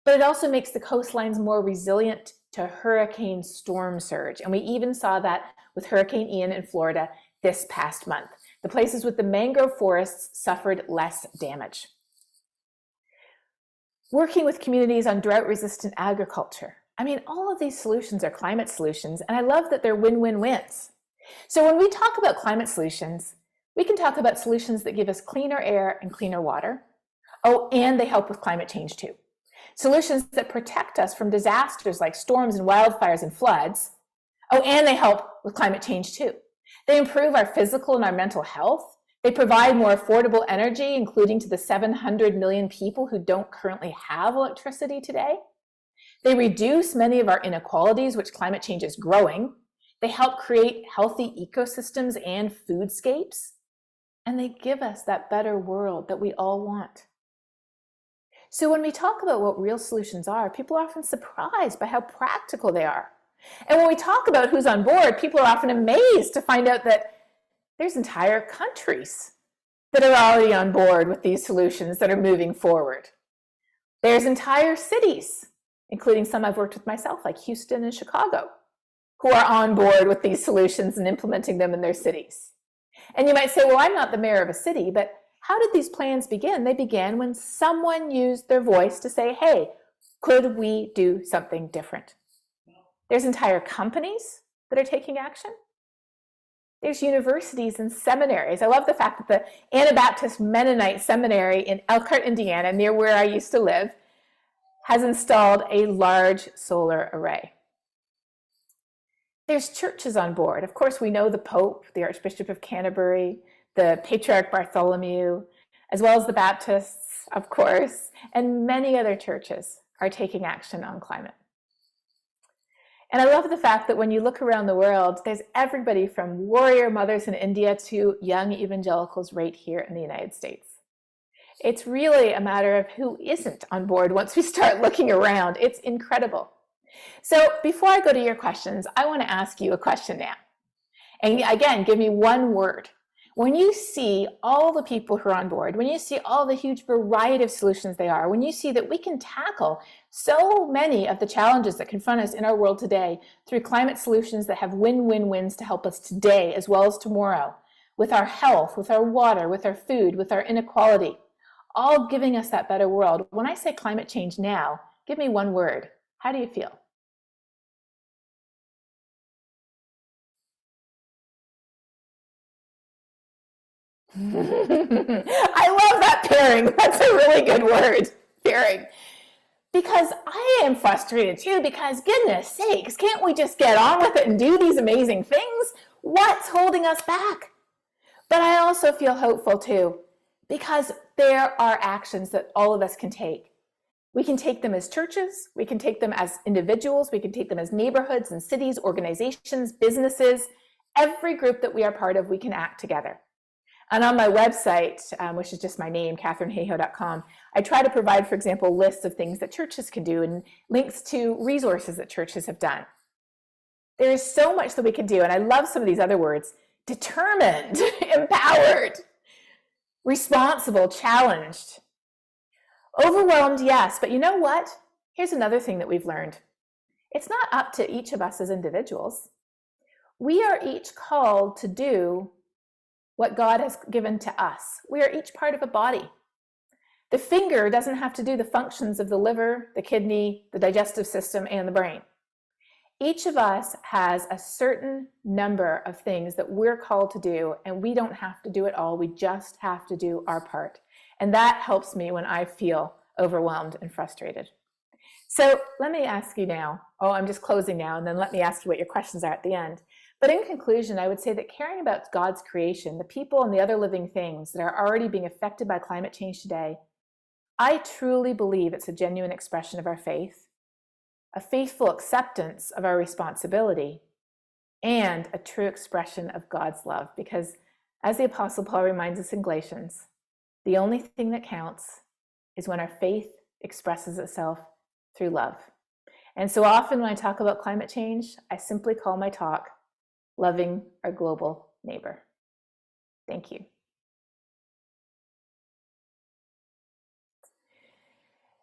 but it also makes the coastlines more resilient to hurricane storm surge. And we even saw that with Hurricane Ian in Florida this past month. The places with the mangrove forests suffered less damage. Working with communities on drought-resistant agriculture. I mean, all of these solutions are climate solutions, and I love that they're win-win-wins. So when we talk about climate solutions, we can talk about solutions that give us cleaner air and cleaner water. Oh, and they help with climate change too. Solutions that protect us from disasters like storms and wildfires and floods. Oh, and they help with climate change too. They improve our physical and our mental health. They provide more affordable energy, including to the 700 million people who don't currently have electricity today. They reduce many of our inequalities, which climate change is growing. They help create healthy ecosystems and foodscapes. And they give us that better world that we all want. So when we talk about what real solutions are, people are often surprised by how practical they are. And when we talk about who's on board, people are often amazed to find out that there's entire countries that are already on board with these solutions that are moving forward. There's entire cities, including some I've worked with myself, like Houston and Chicago, who are on board with these solutions and implementing them in their cities. And you might say, well, I'm not the mayor of a city, but how did these plans begin? They began when someone used their voice to say, hey, could we do something different? There's entire companies that are taking action. There's universities and seminaries. I love the fact that the Anabaptist Mennonite Seminary in Elkhart, Indiana, near where I used to live, has installed a large solar array. There's churches on board. Of course, we know the Pope, the Archbishop of Canterbury, the Patriarch Bartholomew, as well as the Baptists, of course, and many other churches are taking action on climate. And I love the fact that when you look around the world, there's everybody from warrior mothers in India to young evangelicals right here in the United States. It's really a matter of who isn't on board once we start looking around. It's incredible. So before I go to your questions, I want to ask you a question now. And again, give me one word. When you see all the people who are on board, when you see all the huge variety of solutions they are, when you see that we can tackle so many of the challenges that confront us in our world today through climate solutions that have win-win-wins to help us today as well as tomorrow, with our health, with our water, with our food, with our inequality, all giving us that better world. When I say climate change now, give me one word. How do you feel? I love that pairing. That's a really good word, pairing. Because I am frustrated too, because goodness sakes, can't we just get on with it and do these amazing things? What's holding us back? But I also feel hopeful too, because there are actions that all of us can take. We can take them as churches, we can take them as individuals, we can take them as neighborhoods and cities, organizations, businesses. Every group that we are part of, we can act together. And on my website, which is just my name, katharineHayhoe.com, I try to provide, for example, lists of things that churches can do and links to resources that churches have done. There is so much that we can do, and I love some of these other words: determined, empowered, Responsible, challenged. Overwhelmed, yes, but you know what? Here's another thing that we've learned. It's not up to each of us as individuals. We are each called to do what God has given to us. We are each part of a body. The finger doesn't have to do the functions of the liver, the kidney, the digestive system, and the brain. Each of us has a certain number of things that we're called to do, and we don't have to do it all. We just have to do our part. And that helps me when I feel overwhelmed and frustrated. So let me ask you now, I'm just closing now, and then let me ask you what your questions are at the end. But in conclusion, I would say that caring about God's creation, the people and the other living things that are already being affected by climate change today, I truly believe it's a genuine expression of our faith, a faithful acceptance of our responsibility, and a true expression of God's love. Because as the Apostle Paul reminds us in Galatians, the only thing that counts is when our faith expresses itself through love. And so often when I talk about climate change, I simply call my talk Loving Our Global Neighbor. Thank you.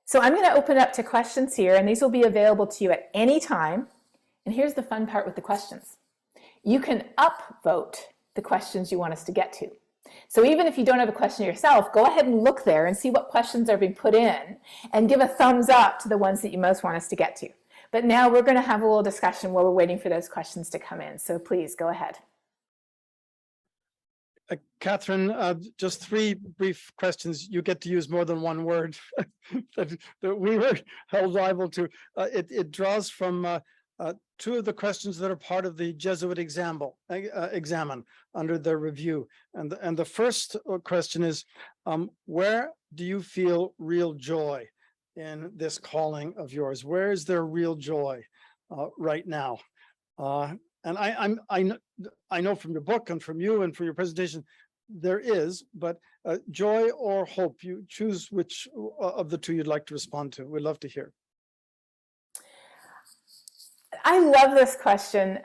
So I'm going to open up to questions here, and these will be available to you at any time. And here's the fun part with the questions. You can upvote the questions you want us to get to. So even if you don't have a question yourself, go ahead and look there and see what questions are being put in and give a thumbs up to the ones that you most want us to get to. But now we're going to have a little discussion while we're waiting for those questions to come in. So please go ahead. Katharine, just 3 brief questions. You get to use more than one word that we were held liable to. It draws from 2 of the questions that are part of the Jesuit examine under the review. And the first question is, where do you feel real joy in this calling of yours? Where is there real joy right now? And I know from your book and from you and from your presentation, there is, but joy or hope, you choose which of the 2 you'd like to respond to. We'd love to hear. I love this question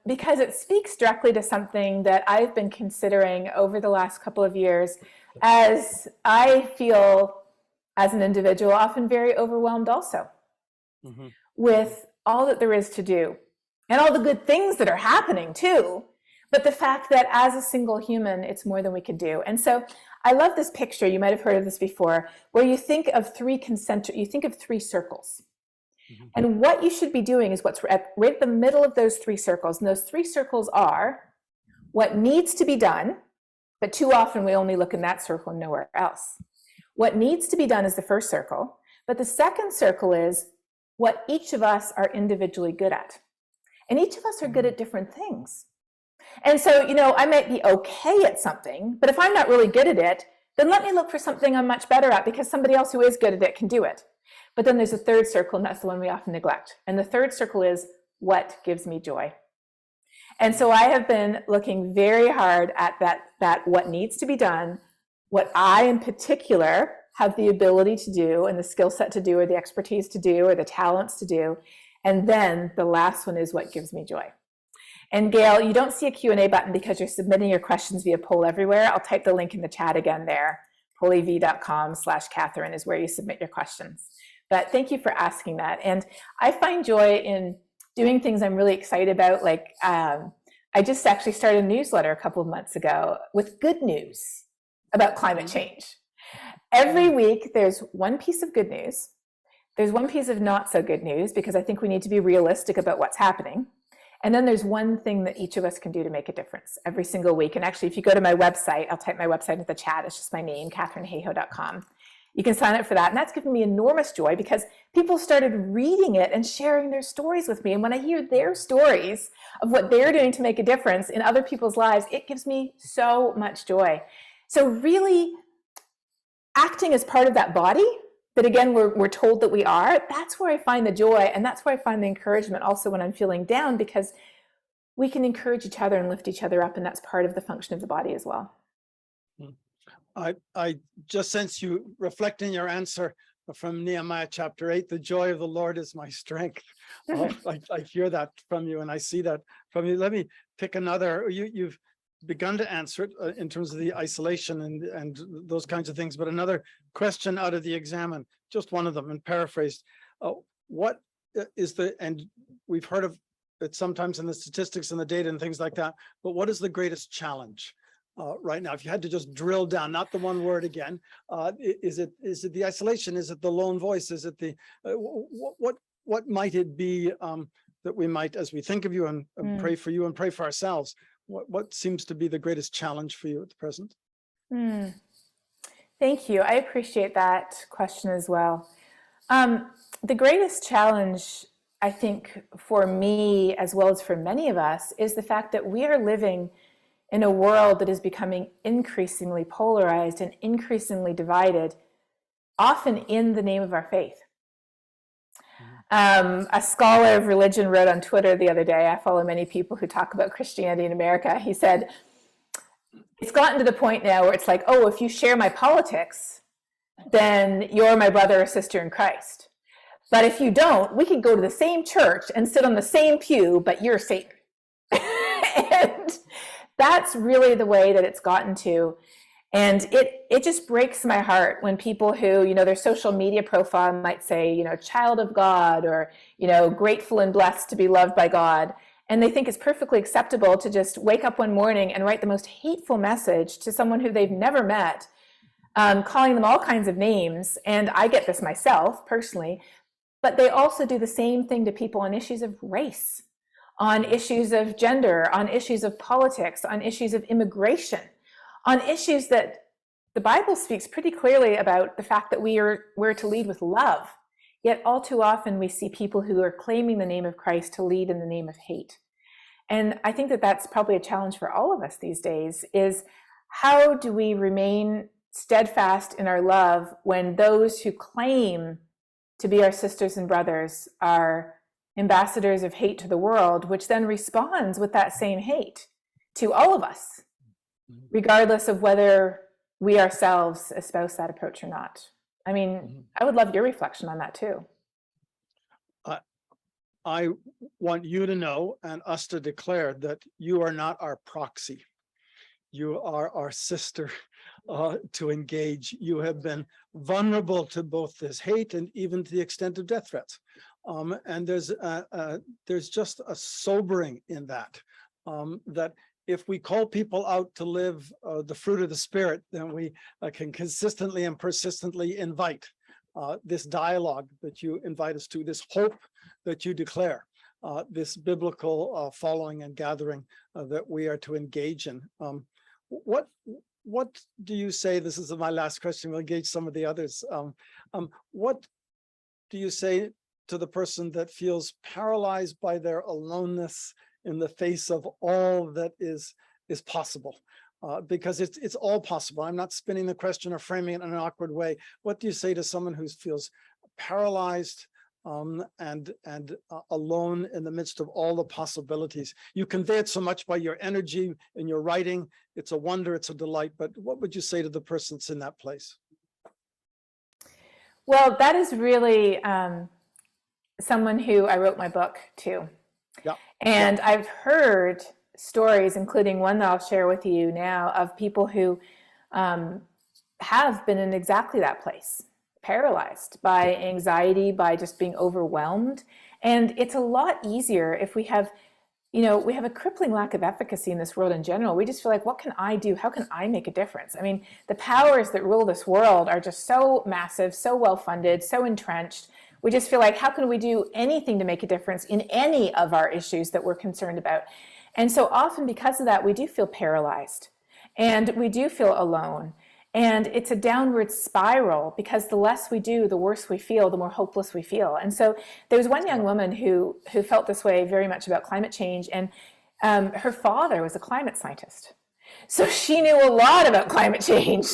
because it speaks directly to something that I've been considering over the last couple of years, as I feel as an individual often very overwhelmed also with all that there is to do and all the good things that are happening too. But the fact that as a single human, it's more than we could do. And so I love this picture. You might have heard of this before, where you think of 3 circles. And what you should be doing is what's right at the middle of those 3 circles. And those 3 circles are what needs to be done, but too often we only look in that circle and nowhere else. What needs to be done is the first circle, but the second circle is what each of us are individually good at. And each of us are good at different things. And so, I might be okay at something, but if I'm not really good at it, then let me look for something I'm much better at, because somebody else who is good at it can do it. But then there's a third circle, and that's the one we often neglect. And the third circle is what gives me joy. And so I have been looking very hard at that what needs to be done, what I in particular have the ability to do and the skill set to do, or the expertise to do, or the talents to do. And then the last one is what gives me joy. And Gail, you don't see a Q&A button because you're submitting your questions via poll everywhere. I'll type the link in the chat again there. pollev.com/Katharine is where you submit your questions. But thank you for asking that. And I find joy in doing things I'm really excited about. Like I just actually started a newsletter a couple of months ago with good news about climate change. Every week there's one piece of good news. There's one piece of not so good news, because I think we need to be realistic about what's happening. And then there's one thing that each of us can do to make a difference every single week. And actually, if you go to my website, I'll type my website in the chat. It's just my name, KatharineHayhoe.com. You can sign up for that. And that's given me enormous joy, because people started reading it and sharing their stories with me. And when I hear their stories of what they're doing to make a difference in other people's lives, it gives me so much joy. So really acting as part of that body that, again, we're told that we are, that's where I find the joy. And that's where I find the encouragement also when I'm feeling down, because we can encourage each other and lift each other up. And that's part of the function of the body as well. I just sense you reflecting your answer from Nehemiah chapter 8, the joy of the Lord is my strength. I hear that from you, and I see that from you. Let me pick another. You've begun to answer it in terms of the isolation and those kinds of things. But another question out of the exam, just one of them, and paraphrased, what is and we've heard of it sometimes in the statistics and the data and things like that, but what is the greatest challenge right now? If you had to just drill down, not the one word again, is it the isolation? Is it the lone voice? Is it the, what might it be that we might, as we think of you and pray for you and pray for ourselves, what seems to be the greatest challenge for you at the present? Thank you. I appreciate that question as well. The greatest challenge, I think, for me, as well as for many of us, is the fact that we are living in a world that is becoming increasingly polarized and increasingly divided, often in the name of our faith. A scholar of religion wrote on Twitter the other day, I follow many people who talk about Christianity in America, he said, it's gotten to the point now where it's like, oh, if you share my politics, then you're my brother or sister in Christ. But if you don't, we could go to the same church and sit on the same pew, but you're Satan. And that's really the way that it's gotten to. And it just breaks my heart when people who, you know, their social media profile might say, you know, child of God, or, you know, grateful and blessed to be loved by God. And they think it's perfectly acceptable to just wake up one morning and write the most hateful message to someone who they've never met, calling them all kinds of names. And I get this myself personally, but they also do the same thing to people on issues of race, on issues of gender, on issues of politics, on issues of immigration, on issues that the Bible speaks pretty clearly about the fact that we're to lead with love. Yet all too often we see people who are claiming the name of Christ to lead in the name of hate. And I think that that's probably a challenge for all of us these days, is how do we remain steadfast in our love when those who claim to be our sisters and brothers are ambassadors of hate to the world, which then responds with that same hate to all of us, regardless of whether we ourselves espouse that approach or not. I mean, I would love your reflection on that too. I want you to know and us to declare that you are not our proxy. You are our sister to engage. You have been vulnerable to both this hate and even to the extent of death threats. And there's just a sobering in that, that if we call people out to live the fruit of the Spirit, then we can consistently and persistently invite this dialogue that you invite us to, this hope that you declare, this biblical following and gathering that we are to engage in. What do you say? This is my last question. We'll engage some of the others. What do you say to the person that feels paralyzed by their aloneness in the face of all that is possible? Because it's all possible. I'm not spinning the question or framing it in an awkward way. What do you say to someone who feels paralyzed and alone in the midst of all the possibilities? You convey it so much by your energy in your writing. It's a wonder, it's a delight, but what would you say to the person that's in that place? Well, that is really someone who I wrote my book to. Yeah. And yeah. I've heard stories, including one that I'll share with you now, of people who have been in exactly that place, paralyzed by anxiety, by just being overwhelmed. And it's a lot easier if we have, you know, we have a crippling lack of efficacy in this world in general. We just feel like, what can I do? How can I make a difference? I mean, the powers that rule this world are just so massive, so well-funded, so entrenched. We just feel like, how can we do anything to make a difference in any of our issues that we're concerned about? And so often because of that, we do feel paralyzed and we do feel alone. And it's a downward spiral because the less we do, the worse we feel, the more hopeless we feel. And so there was one young woman who felt this way very much about climate change, and her father was a climate scientist. So she knew a lot about climate change,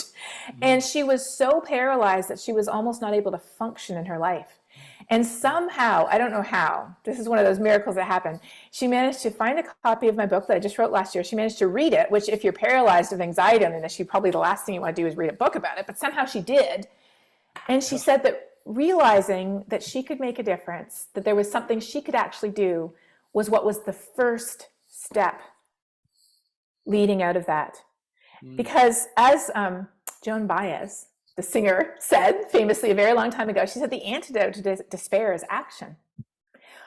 and she was so paralyzed that she was almost not able to function in her life. And somehow, I don't know how, this is one of those miracles that happen, she managed to find a copy of my book that I just wrote last year. She managed to read it, which if you're paralyzed with anxiety on an issue, probably the last thing you want to do is read a book about it, but somehow she did. And she said that realizing that she could make a difference, that there was something she could actually do, was what was the first step leading out of that. Mm. Because as Joan Baez, the singer, said famously a very long time ago, she said the antidote to despair is action.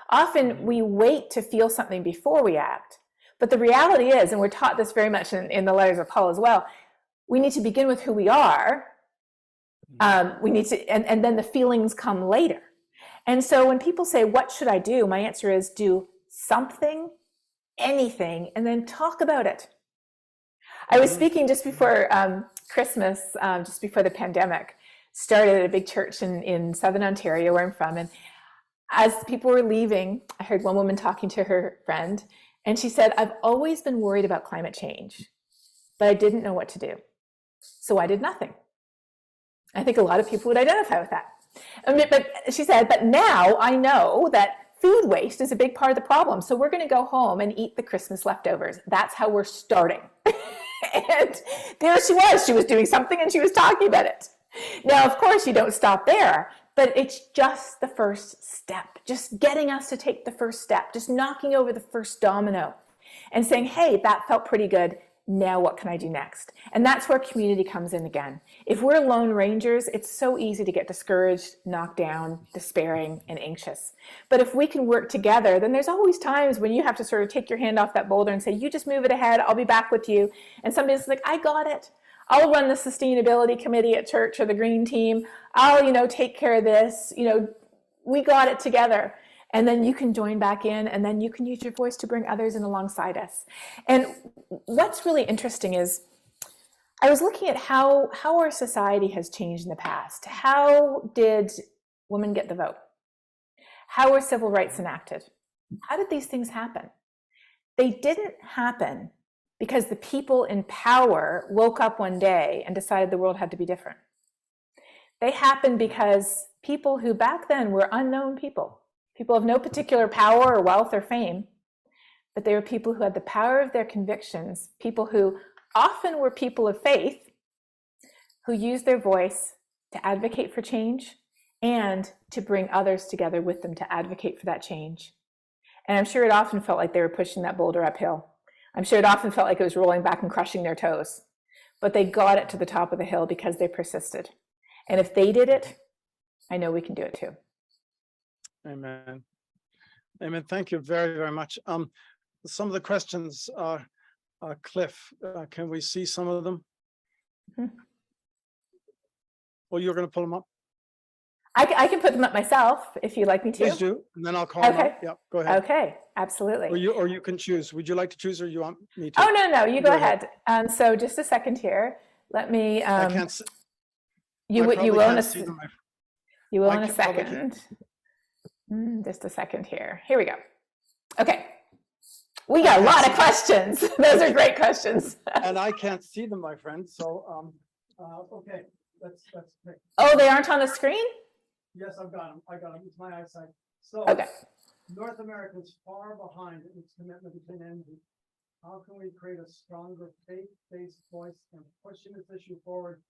Often we wait to feel something before we act. But the reality is, and we're taught this very much in the letters of Paul as well, we need to begin with who we are. We need to, and then the feelings come later. And so when people say, what should I do? My answer is do something, anything, and then talk about it. I was speaking just before Christmas, just before the pandemic started at a big church in Southern Ontario, where I'm from. And as people were leaving, I heard one woman talking to her friend, and she said, I've always been worried about climate change, but I didn't know what to do. So I did nothing. I think a lot of people would identify with that. But she said, but now I know that food waste is a big part of the problem. So we're going to go home and eat the Christmas leftovers. That's how we're starting. And there she was doing something and she was talking about it. Now, of course, you don't stop there, but it's just the first step, just getting us to take the first step, just knocking over the first domino and saying, hey, that felt pretty good. Now what can I do next? And that's where community comes in again. If we're lone rangers, it's so easy to get discouraged, knocked down, despairing, and anxious. But if we can work together, then there's always times when you have to sort of take your hand off that boulder and say, you just move it ahead, I'll be back with you. And somebody's like, I got it. I'll run the sustainability committee at church or the green team. I'll, take care of this. We got it together. And then you can join back in, and then you can use your voice to bring others in alongside us. And what's really interesting is I was looking at how our society has changed in the past. How did women get the vote? How were civil rights enacted? How did these things happen? They didn't happen because the people in power woke up one day and decided the world had to be different. They happened because people who back then were unknown people of no particular power or wealth or fame, but they were people who had the power of their convictions, people who often were people of faith, who used their voice to advocate for change and to bring others together with them to advocate for that change. And I'm sure it often felt like they were pushing that boulder uphill. I'm sure it often felt like it was rolling back and crushing their toes, but they got it to the top of the hill because they persisted. And if they did it, I know we can do it too. Amen. Amen. Thank you very, very much. Some of the questions are, Cliff, can we see some of them? Mm-hmm. Well, you're going to pull them up? I can put them up myself if you'd like me to. Please do, and then I'll call them up. Yeah, go ahead. Okay, absolutely. Or you can choose. Would you like to choose, or you want me to? Oh, no, you go ahead. So just a second here. Let me. I can't see. You will in a I second. Just a second here. Here we go. Okay. We got a lot of questions. Those are great questions. And I can't see them, my friend. So, okay, that's great. Oh, they aren't on the screen? Yes, I've got them. It's my eyesight. So, okay. North America is far behind in its commitment to clean energy. How can we create a stronger faith-based voice and pushing this issue forward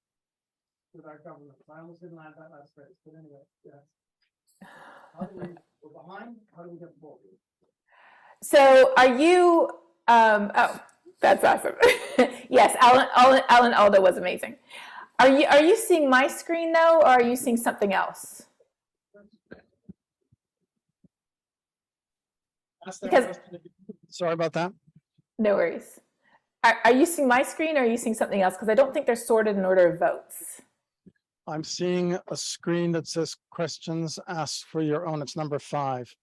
with our government? I almost didn't land that last phrase, but anyway, yes. How do we're behind? How do we get forward? So are you, oh, that's awesome. Yes, Alan Alda was amazing. Are you seeing my screen though, or are you seeing something else? Sorry about that. No worries. Are you seeing my screen, or are you seeing something else? Because I don't think they're sorted in order of votes. I'm seeing a screen that says questions asked for your own. It's number 5,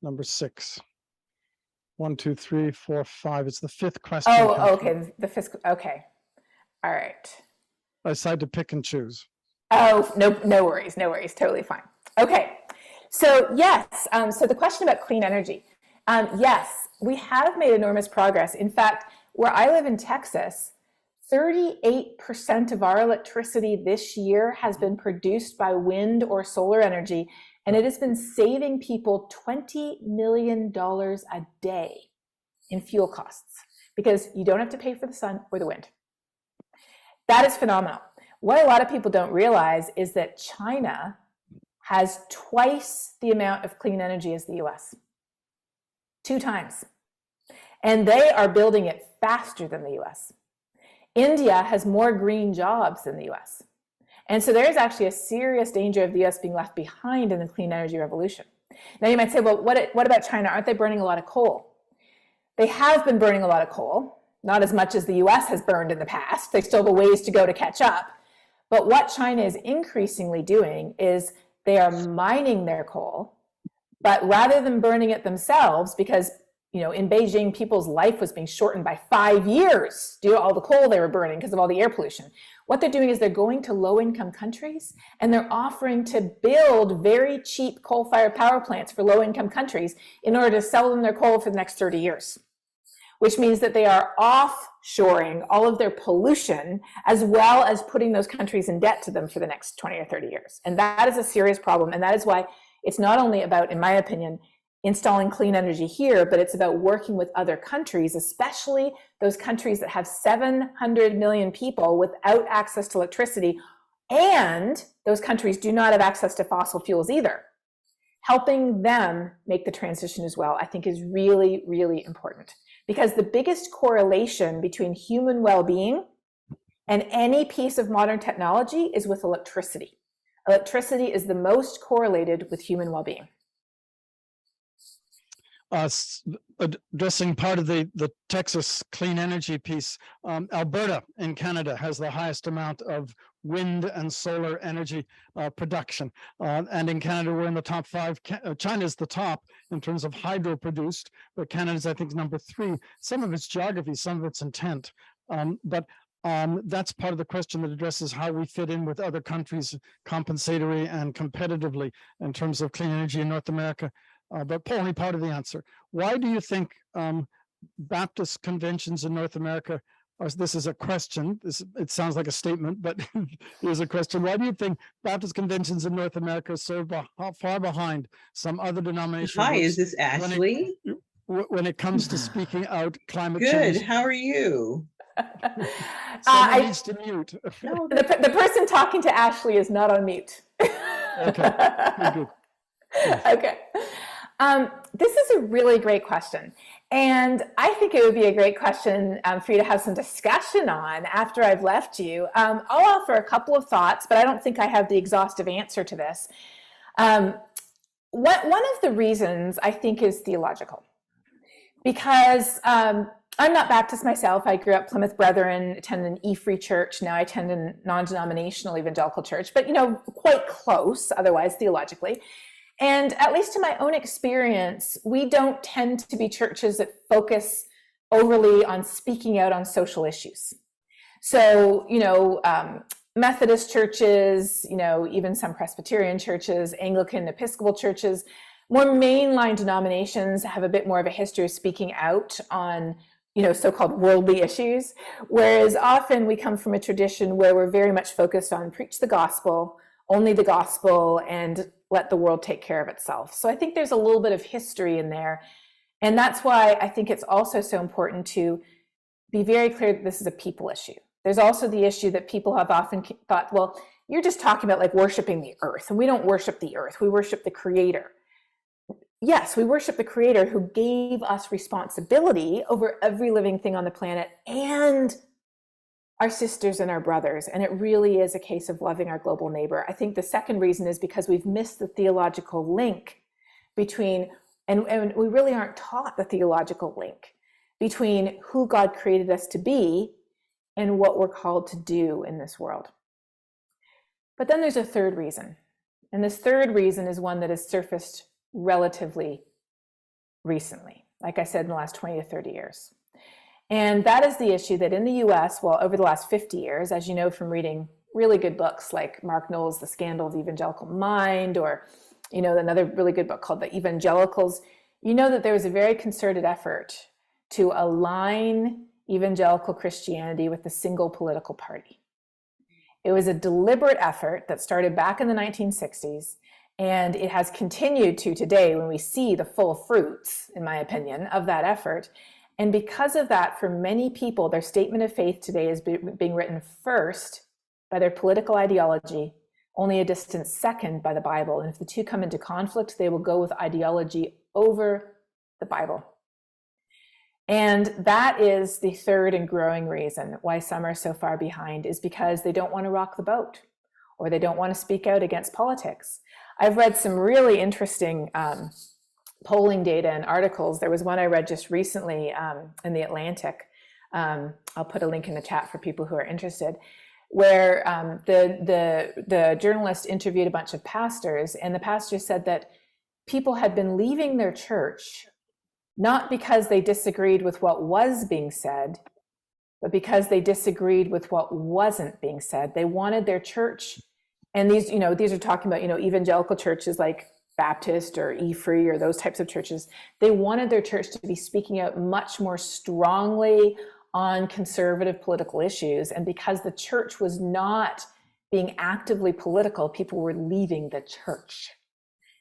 number 6. 1, 2, 3, 4, 5. It's the 5th question. Oh, okay. The 5th. Okay. All right. I decided to pick and choose. Oh, no worries. No worries. Totally fine. Okay. So yes. So the question about clean energy. Yes, we have made enormous progress. In fact, where I live in Texas, 38% of our electricity this year has been produced by wind or solar energy, and it has been saving people $20 million a day in fuel costs because you don't have to pay for the sun or the wind. That is phenomenal. What a lot of people don't realize is that China has twice the amount of clean energy as the US. 2 times. And they are building it faster than the US. India has more green jobs than the US. And so there is actually a serious danger of the US being left behind in the clean energy revolution. Now you might say, well, what about China? Aren't they burning a lot of coal? They have been burning a lot of coal, not as much as the US has burned in the past. They still have a ways to go to catch up. But what China is increasingly doing is they are mining their coal, but rather than burning it themselves, because in Beijing, people's life was being shortened by 5 years due to all the coal they were burning because of all the air pollution. What they're doing is they're going to low-income countries and they're offering to build very cheap coal-fired power plants for low-income countries in order to sell them their coal for the next 30 years, which means that they are offshoring all of their pollution as well as putting those countries in debt to them for the next 20 or 30 years. And that is a serious problem. And that is why it's not only about, in my opinion, installing clean energy here, but it's about working with other countries, especially those countries that have 700 million people without access to electricity, and those countries do not have access to fossil fuels either. Helping them make the transition as well, I think, is really, really important, because the biggest correlation between human well-being and any piece of modern technology is with electricity. Electricity is the most correlated with human well-being. Addressing part of the Texas clean energy piece, Alberta in Canada has the highest amount of wind and solar energy production. And in Canada, we're in the top 5. China's the top in terms of hydro produced, but Canada's, I think, number 3. Some of its geography, some of its intent. But that's part of the question that addresses how we fit in with other countries compensatory and competitively in terms of clean energy in North America. But only part of the answer. Why do you think Baptist conventions in North America, or this is a question, it sounds like a statement, but here's a question. Why do you think Baptist conventions in North America are so far behind some other denominations? Hi, is this Ashley? When it comes to speaking out climate change. change? Good, how are you? Someone needs to mute. No, the person talking to Ashley is not on mute. Okay, good. Yes. Okay. This is a really great question. And I think it would be a great question for you to have some discussion on after I've left you. I'll offer a couple of thoughts, but I don't think I have the exhaustive answer to this. One of the reasons I think is theological, because I'm not Baptist myself. I grew up Plymouth Brethren, attended an E-Free church. Now I attend a non-denominational evangelical church, but quite close otherwise theologically. And at least in my own experience, we don't tend to be churches that focus overly on speaking out on social issues. So, Methodist churches, even some Presbyterian churches, Anglican, Episcopal churches, more mainline denominations have a bit more of a history of speaking out on, so-called worldly issues. Whereas often we come from a tradition where we're very much focused on preach the gospel, only the gospel, and let the world take care of itself. So I think there's a little bit of history in there. And that's why I think it's also so important to be very clear that this is a people issue. There's also the issue that people have often thought, well, you're just talking about like worshiping the earth, and we don't worship the earth, we worship the Creator. Yes, we worship the Creator who gave us responsibility over every living thing on the planet and our sisters and our brothers. And it really is a case of loving our global neighbor. I think the second reason is because we've missed the theological link between, and we really aren't taught the theological link between who God created us to be and what we're called to do in this world. But then there's a third reason. And this third reason is one that has surfaced relatively recently, like I said, in the last 20 to 30 years. And that is the issue that in the US, over the last 50 years, as you know from reading really good books like Mark Knowles' The Scandal of the Evangelical Mind, or, another really good book called The Evangelicals, that there was a very concerted effort to align evangelical Christianity with a single political party. It was a deliberate effort that started back in the 1960s, and it has continued to today when we see the full fruits, in my opinion, of that effort. And because of that, for many people, their statement of faith today is being written first by their political ideology, only a distant second by the Bible. And if the two come into conflict, they will go with ideology over the Bible. And that is the third and growing reason why some are so far behind, is because they don't want to rock the boat, or they don't want to speak out against politics. I've read some really interesting polling data and articles. There was one I read just recently in the Atlantic. I'll put a link in the chat for people who are interested, where the journalist interviewed a bunch of pastors, and the pastors said that people had been leaving their church not because they disagreed with what was being said, but because they disagreed with what wasn't being said. They wanted their church, and these are talking about, evangelical churches like Baptist or E-Free or those types of churches. They wanted their church to be speaking out much more strongly on conservative political issues. And because the church was not being actively political, people were leaving the church.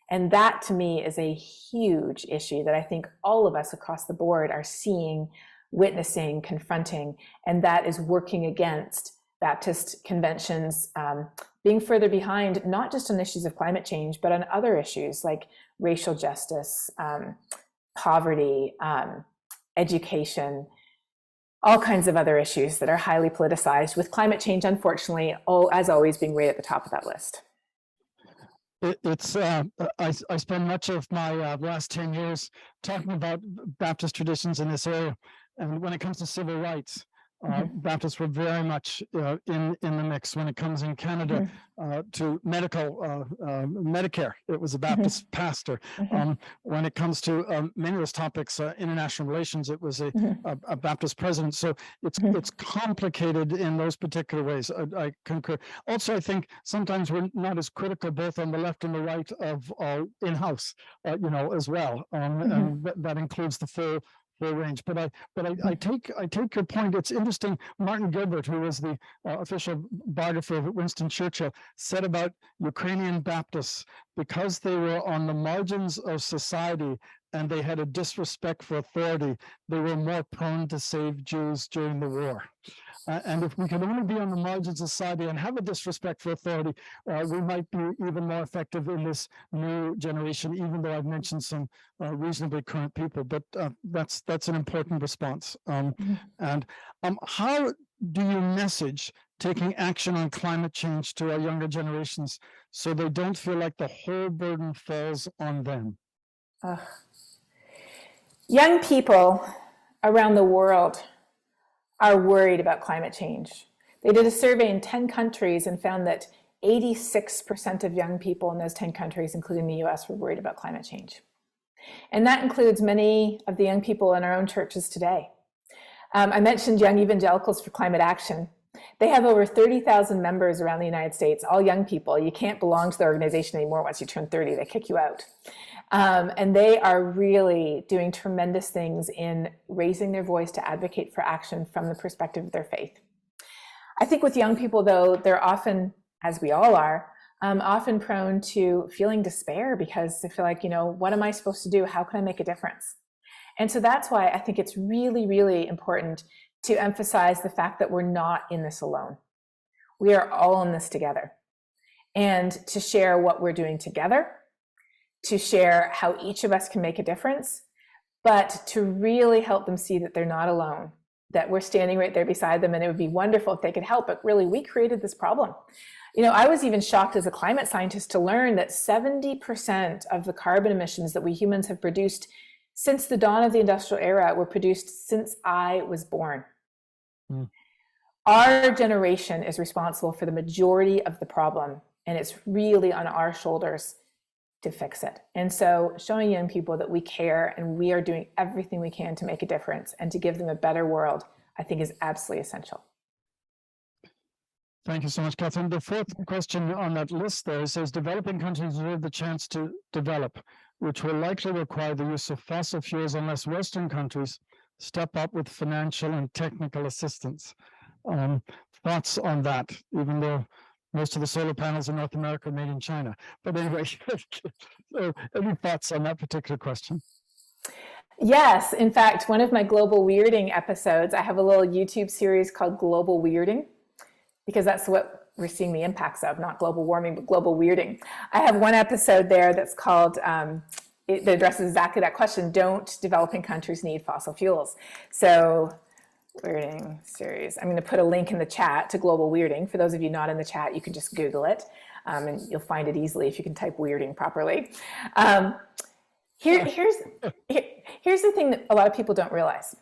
And that, to me, is a huge issue that I think all of us across the board are seeing, witnessing, confronting, and that is working against Baptist conventions being further behind, not just on issues of climate change, but on other issues like racial justice, poverty, education, all kinds of other issues that are highly politicized, with climate change, unfortunately, as always, being right at the top of that list. I spend much of my last 10 years talking about Baptist traditions in this area. And when it comes to civil rights, Baptists were very much in the mix. When it comes in Canada to Medicare, it was a Baptist pastor. When it comes to many of those topics, international relations, it was a Baptist president. So it's complicated in those particular ways. I concur. Also, I think sometimes we're not as critical both on the left and the right of in-house, as well. And that includes the full range. But I take your point. It's interesting. Martin Gilbert, who was the official biographer of Winston Churchill, said about Ukrainian Baptists, because they were on the margins of society and they had a disrespect for authority, they were more prone to save Jews during the war. And if we can only be on the margins of society and have a disrespect for authority, we might be even more effective in this new generation, even though I've mentioned some reasonably current people. But that's an important response. And how do you message taking action on climate change to our younger generations so they don't feel like the whole burden falls on them? Young people around the world are worried about climate change. They did a survey in 10 countries and found that 86% of young people in those 10 countries, including the US, were worried about climate change. And that includes many of the young people in our own churches today. I mentioned Young Evangelicals for Climate Action. They have over 30,000 members around the United States, all young people. You can't belong to the organization anymore once you turn 30, they kick you out. And they are really doing tremendous things in raising their voice to advocate for action from the perspective of their faith. I think with young people, though, they're often, as we all are, often prone to feeling despair because they feel like, what am I supposed to do? How can I make a difference? And so that's why I think it's really, really important to emphasize the fact that we're not in this alone. We are all in this together. And to share what we're doing together, to share how each of us can make a difference, but to really help them see that they're not alone, that we're standing right there beside them, and it would be wonderful if they could help, but really we created this problem. I was even shocked as a climate scientist to learn that 70% of the carbon emissions that we humans have produced since the dawn of the industrial era were produced since I was born. Our generation is responsible for the majority of the problem, and it's really on our shoulders to fix it. And so showing young people that we care and we are doing everything we can to make a difference and to give them a better world, I think is absolutely essential. Thank you so much, Katharine. The fourth question on that list there says, developing countries deserve the chance to develop, which will likely require the use of fossil fuels unless Western countries step up with financial and technical assistance. Thoughts on that, even though most of the solar panels in North America are made in China. But anyway, so any thoughts on that particular question? Yes, in fact, one of my global weirding episodes, I have a little YouTube series called Global Weirding, because that's what we're seeing the impacts of, not global warming, but global weirding. I have one episode there that's called it addresses exactly that question. Don't developing countries need fossil fuels? So weirding series. I'm going to put a link in the chat to global weirding. For those of you not in the chat, you can just Google it, and you'll find it easily if you can type weirding properly. Here's the thing that a lot of people don't realize.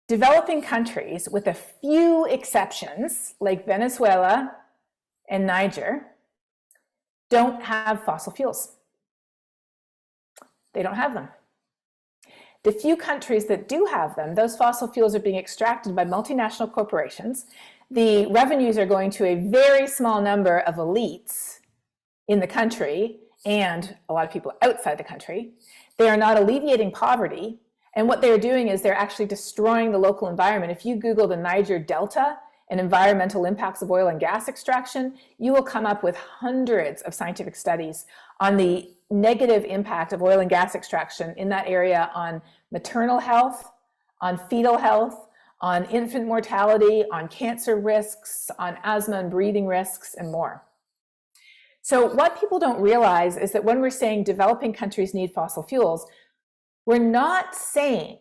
Developing countries, with a few exceptions, like Venezuela and Niger, don't have fossil fuels. They don't have them. The few countries that do have them, those fossil fuels are being extracted by multinational corporations. The revenues are going to a very small number of elites in the country and a lot of people outside the country. They are not alleviating poverty. And what they're doing is they're actually destroying the local environment. If you Google the Niger Delta and environmental impacts of oil and gas extraction, you will come up with hundreds of scientific studies on the negative impact of oil and gas extraction in that area on maternal health, on fetal health, on infant mortality, on cancer risks, on asthma and breathing risks, and more. So what people don't realize is that when we're saying developing countries need fossil fuels, we're not saying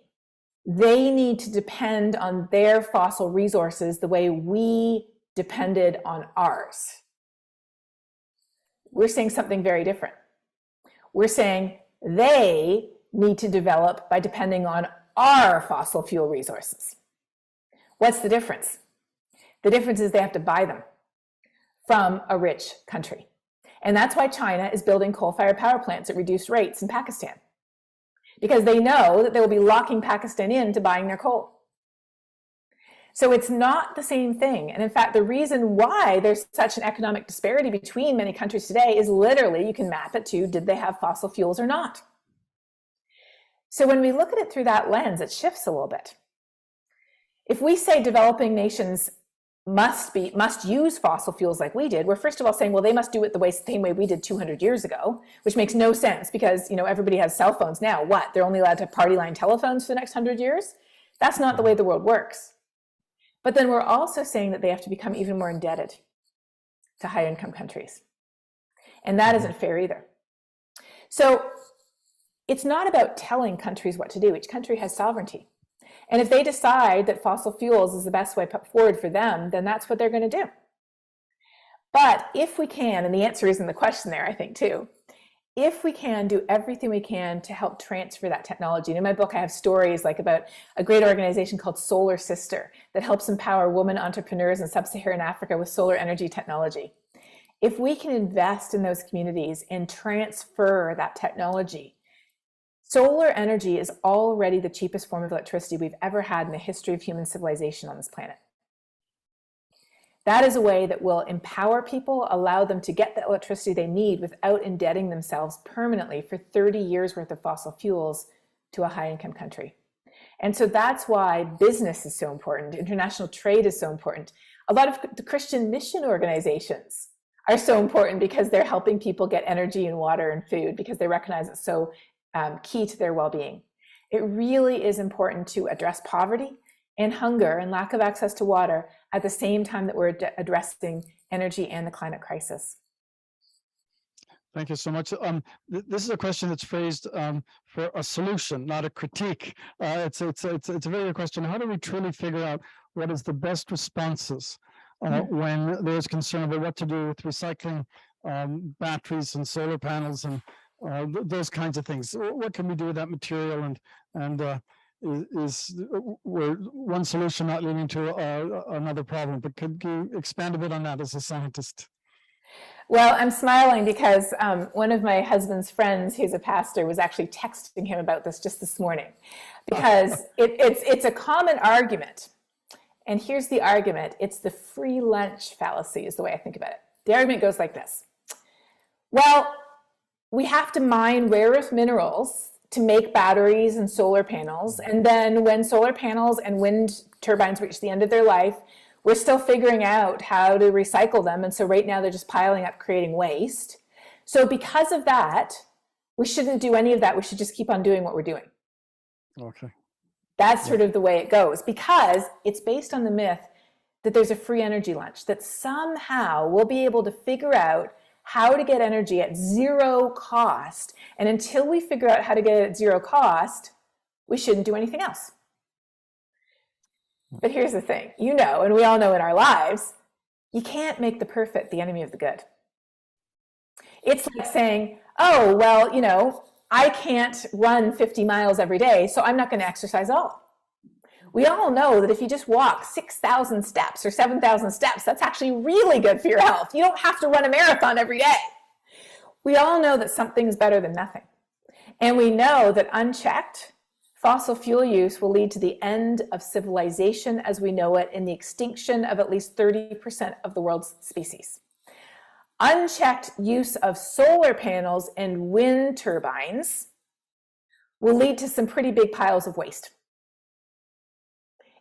they need to depend on their fossil resources the way we depended on ours. We're saying something very different. We're saying they need to develop by depending on our fossil fuel resources. What's the difference? The difference is they have to buy them from a rich country. And that's why China is building coal-fired power plants at reduced rates in Pakistan, because they know that they will be locking Pakistan into buying their coal. So it's not the same thing. And in fact, the reason why there's such an economic disparity between many countries today is literally, you can map it to, did they have fossil fuels or not? So when we look at it through that lens, it shifts a little bit. If we say developing nations must use fossil fuels like we did, we're first of all saying, well, they must do it the same way we did 200 years ago, which makes no sense because, everybody has cell phones now. What? They're only allowed to have party line telephones for the next 100 years? That's not the way the world works. But then we're also saying that they have to become even more indebted to high income countries. And that isn't fair either. So it's not about telling countries what to do. Each country has sovereignty. And if they decide that fossil fuels is the best way put forward for them, then that's what they're going to do. But if we can, and the answer is in the question there, I think too, if we can do everything we can to help transfer that technology. And in my book, I have stories like about a great organization called Solar Sister that helps empower women entrepreneurs in sub-Saharan Africa with solar energy technology. If we can invest in those communities and transfer that technology, solar energy is already the cheapest form of electricity we've ever had in the history of human civilization on this planet. That is a way that will empower people, allow them to get the electricity they need without indebting themselves permanently for 30 years worth of fossil fuels to a high-income country. And so that's why business is so important. International trade is so important. A lot of the Christian mission organizations are so important because they're helping people get energy and water and food because they recognize it's so key to their well-being. It really is important to address poverty and hunger and lack of access to water at the same time that we're addressing energy and the climate crisis. Thank you so much. This is a question that's phrased for a solution, not a critique. It's a very good question. How do we truly figure out what is the best responses when there's concern about what to do with recycling batteries and solar panels and those kinds of things? What can we do with that material, and is one solution not leading to another problem? But could you expand a bit on that as a scientist? Well, I'm smiling because one of my husband's friends, who's a pastor, was actually texting him about this just this morning, because it's a common argument. And here's the argument. It's the free lunch fallacy is the way I think about it. The argument goes like this. Well, we have to mine rare earth minerals to make batteries and solar panels. And then when solar panels and wind turbines reach the end of their life, we're still figuring out how to recycle them. And so right now they're just piling up, creating waste. So because of that, we shouldn't do any of that. We should just keep on doing what we're doing. Okay. That's sort of the way it goes, because it's based on the myth that there's a free energy lunch, that somehow we'll be able to figure out how to get energy at zero cost. And until we figure out how to get it at zero cost, we shouldn't do anything else. But here's the thing, you know, and we all know in our lives, you can't make the perfect the enemy of the good. It's like saying, oh, well, you know, I can't run 50 miles every day, so I'm not going to exercise at all. We all know that if you just walk 6,000 steps or 7,000 steps, that's actually really good for your health. You don't have to run a marathon every day. We all know that something's better than nothing. And we know that unchecked, fossil fuel use will lead to the end of civilization as we know it and the extinction of at least 30% of the world's species. Unchecked use of solar panels and wind turbines will lead to some pretty big piles of waste.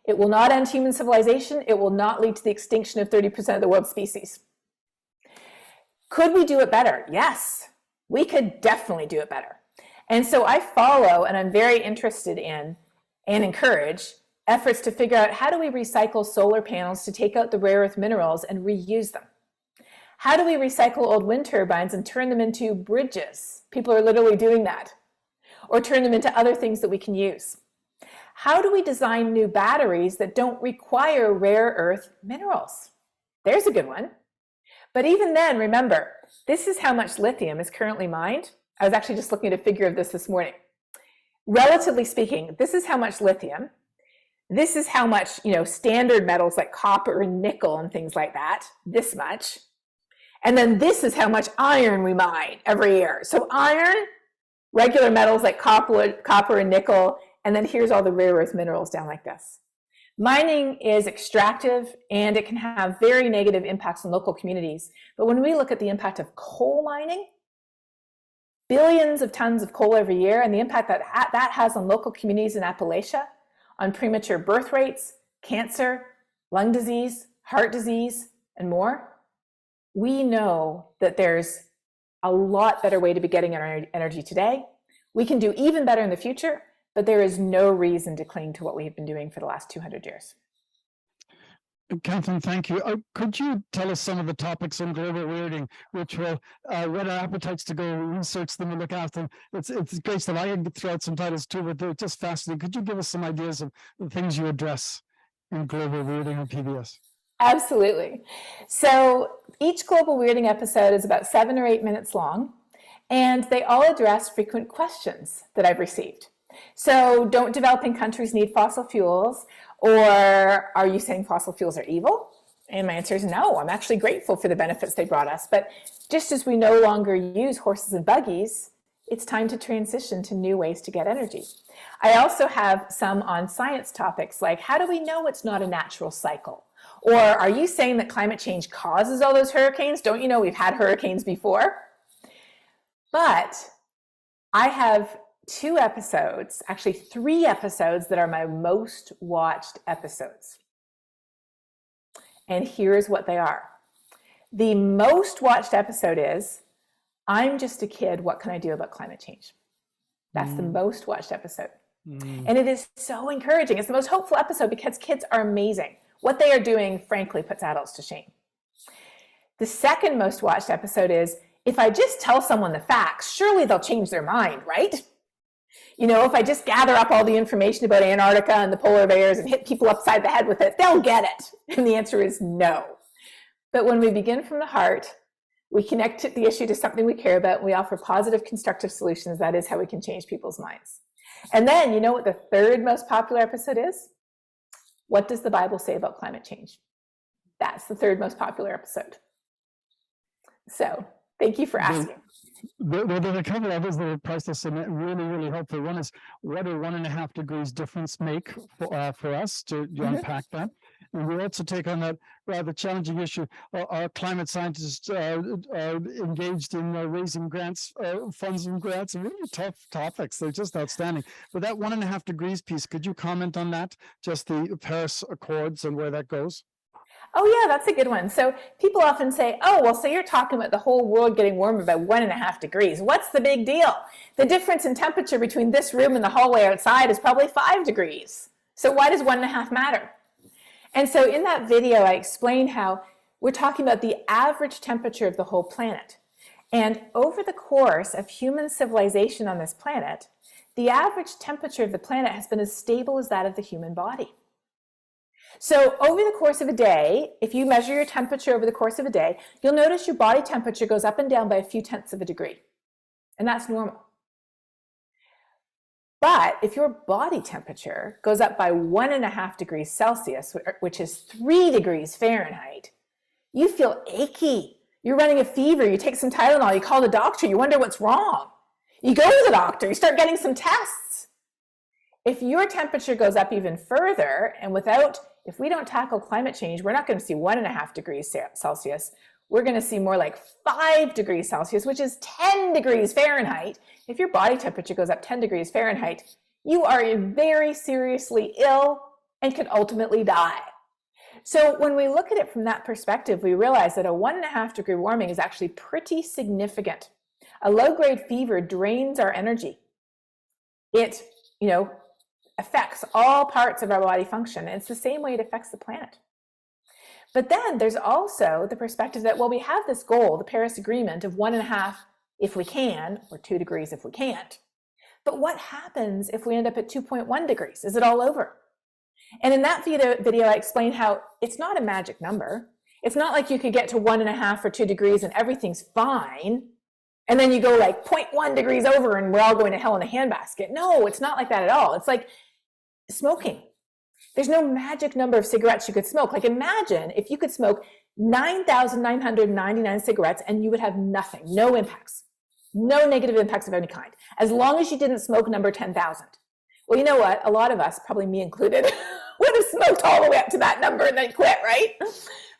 It will not end human civilization. It will not lead to the extinction of 30% of the world's species. Could we do it better? Yes, we could definitely do it better. And so I follow and I'm very interested in and encourage efforts to figure out how do we recycle solar panels to take out the rare earth minerals and reuse them? How do we recycle old wind turbines and turn them into bridges? People are literally doing that. Or turn them into other things that we can use. How do we design new batteries that don't require rare earth minerals? There's a good one. But even then, remember, this is how much lithium is currently mined. I was actually just looking at a figure of this morning. Relatively speaking, this is how much lithium. This is how much, you know, standard metals like copper and nickel and things like that, this much. And then this is how much iron we mine every year. So iron, regular metals like copper and nickel, and then here's all the rare earth minerals down like this. Mining is extractive and it can have very negative impacts on local communities. But when we look at the impact of coal mining, billions of tons of coal every year, and the impact that has on local communities in Appalachia, on premature birth rates, cancer, lung disease, heart disease, and more, we know that there's a lot better way to be getting our energy today. We can do even better in the future, but there is no reason to cling to what we've been doing for the last 200 years. Katharine, thank you. Could you tell us some of the topics on global weirding, which will whet our appetites to go research them and look after them? It's great stuff. I can throw out some titles too, but they're just fascinating. Could you give us some ideas of the things you address in global weirding on PBS? Absolutely. So each global weirding episode is about 7 or 8 minutes long, and they all address frequent questions that I've received. So don't developing countries need fossil fuels? Or are you saying fossil fuels are evil? And my answer is no. I'm actually grateful for the benefits they brought us. But just as we no longer use horses and buggies, it's time to transition to new ways to get energy. I also have some on science topics like how do we know it's not a natural cycle? Or are you saying that climate change causes all those hurricanes? Don't you know we've had hurricanes before? But I have 2 episodes, actually 3 episodes that are my most watched episodes. And here's what they are. The most watched episode is, I'm just a kid, what can I do about climate change? That's the most watched episode. And it is so encouraging. It's the most hopeful episode because kids are amazing. What they are doing, frankly, puts adults to shame. The second most watched episode is, if I just tell someone the facts, surely they'll change their mind, right? You know, if I just gather up all the information about Antarctica and the polar bears and hit people upside the head with it, they'll get it. And the answer is no. But when we begin from the heart, we connect the issue to something we care about, and we offer positive, constructive solutions. That is how we can change people's minds. And then, you know what the third most popular episode is? What does the Bible say about climate change? That's the third most popular episode. So thank you for asking. There are a couple of others that are priceless and really, really helpful. One is, what do 1.5 degrees difference make for us to unpack that? And we also take on that rather challenging issue. Our climate scientists are engaged in raising grants, funds and grants, and really tough topics. They're just outstanding. But that 1.5 degrees piece, could you comment on that? Just the Paris Accords and where that goes? Oh yeah, that's a good one. So people often say, oh, well, so you're talking about the whole world getting warmer by 1.5 degrees. What's the big deal? The difference in temperature between this room and the hallway outside is probably 5 degrees. So why does 1.5 matter? And so in that video, I explained how we're talking about the average temperature of the whole planet. And over the course of human civilization on this planet, the average temperature of the planet has been as stable as that of the human body. So over the course of a day, if you measure your temperature over the course of a day, you'll notice your body temperature goes up and down by a few tenths of a degree. And that's normal. But if your body temperature goes up by 1.5 degrees Celsius, which is 3 degrees Fahrenheit, you feel achy. You're running a fever. You take some Tylenol. You call the doctor. You wonder what's wrong. You go to the doctor. You start getting some tests. If your temperature goes up even further, and if we don't tackle climate change, we're not going to see 1.5 degrees Celsius. We're going to see more like 5 degrees Celsius, which is 10 degrees Fahrenheit. If your body temperature goes up 10 degrees Fahrenheit, you are very seriously ill and could ultimately die. So when we look at it from that perspective, we realize that a 1.5 degree warming is actually pretty significant. A low-grade fever drains our energy. It, affects all parts of our body function. And it's the same way it affects the planet. But then there's also the perspective that, well, we have this goal, the Paris Agreement, of 1.5 if we can, or 2 degrees if we can't. But what happens if we end up at 2.1 degrees? Is it all over? And in that video, I explained how it's not a magic number. It's not like you could get to 1.5 or 2 degrees and everything's fine. And then you go like 0.1 degrees over and we're all going to hell in a handbasket. No, it's not like that at all. It's like smoking. There's no magic number of cigarettes you could smoke. Like imagine if you could smoke 9,999 cigarettes and you would have nothing, no impacts, no negative impacts of any kind, as long as you didn't smoke number 10,000. Well, you know what? A lot of us, probably me included, would have smoked all the way up to that number and then quit, right?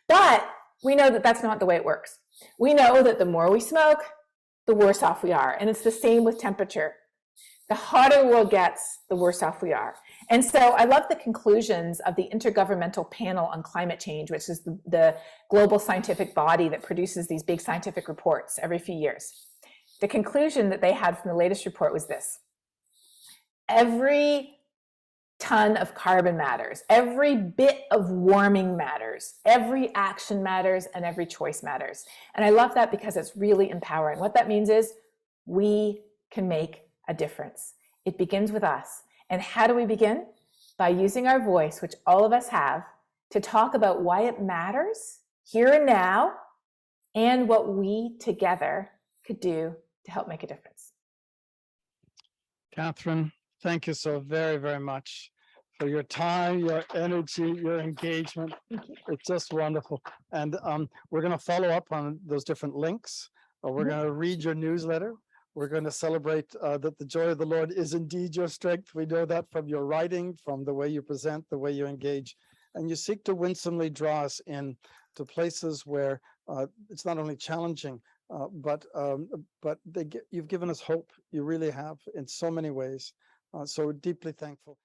But we know that that's not the way it works. We know that the more we smoke, the worse off we are. And it's the same with temperature. The hotter the world gets, the worse off we are. And so I love the conclusions of the Intergovernmental Panel on Climate Change, which is the global scientific body that produces these big scientific reports every few years. The conclusion that they had from the latest report was this: every ton of carbon matters, every bit of warming matters, every action matters, and every choice matters. And I love that because it's really empowering. What that means is we can make a difference. It begins with us. And how do we begin? By using our voice, which all of us have, to talk about why it matters here and now and what we together could do to help make a difference. Katharine, thank you so very, very much for your time, your energy, your engagement. It's just wonderful. And we're going to follow up on those different links. We're going to read your newsletter. We're going to celebrate that the joy of the Lord is indeed your strength. We know that from your writing, from the way you present, the way you engage. And you seek to winsomely draw us in to places where it's not only challenging, but you've given us hope. You really have in so many ways. So deeply thankful.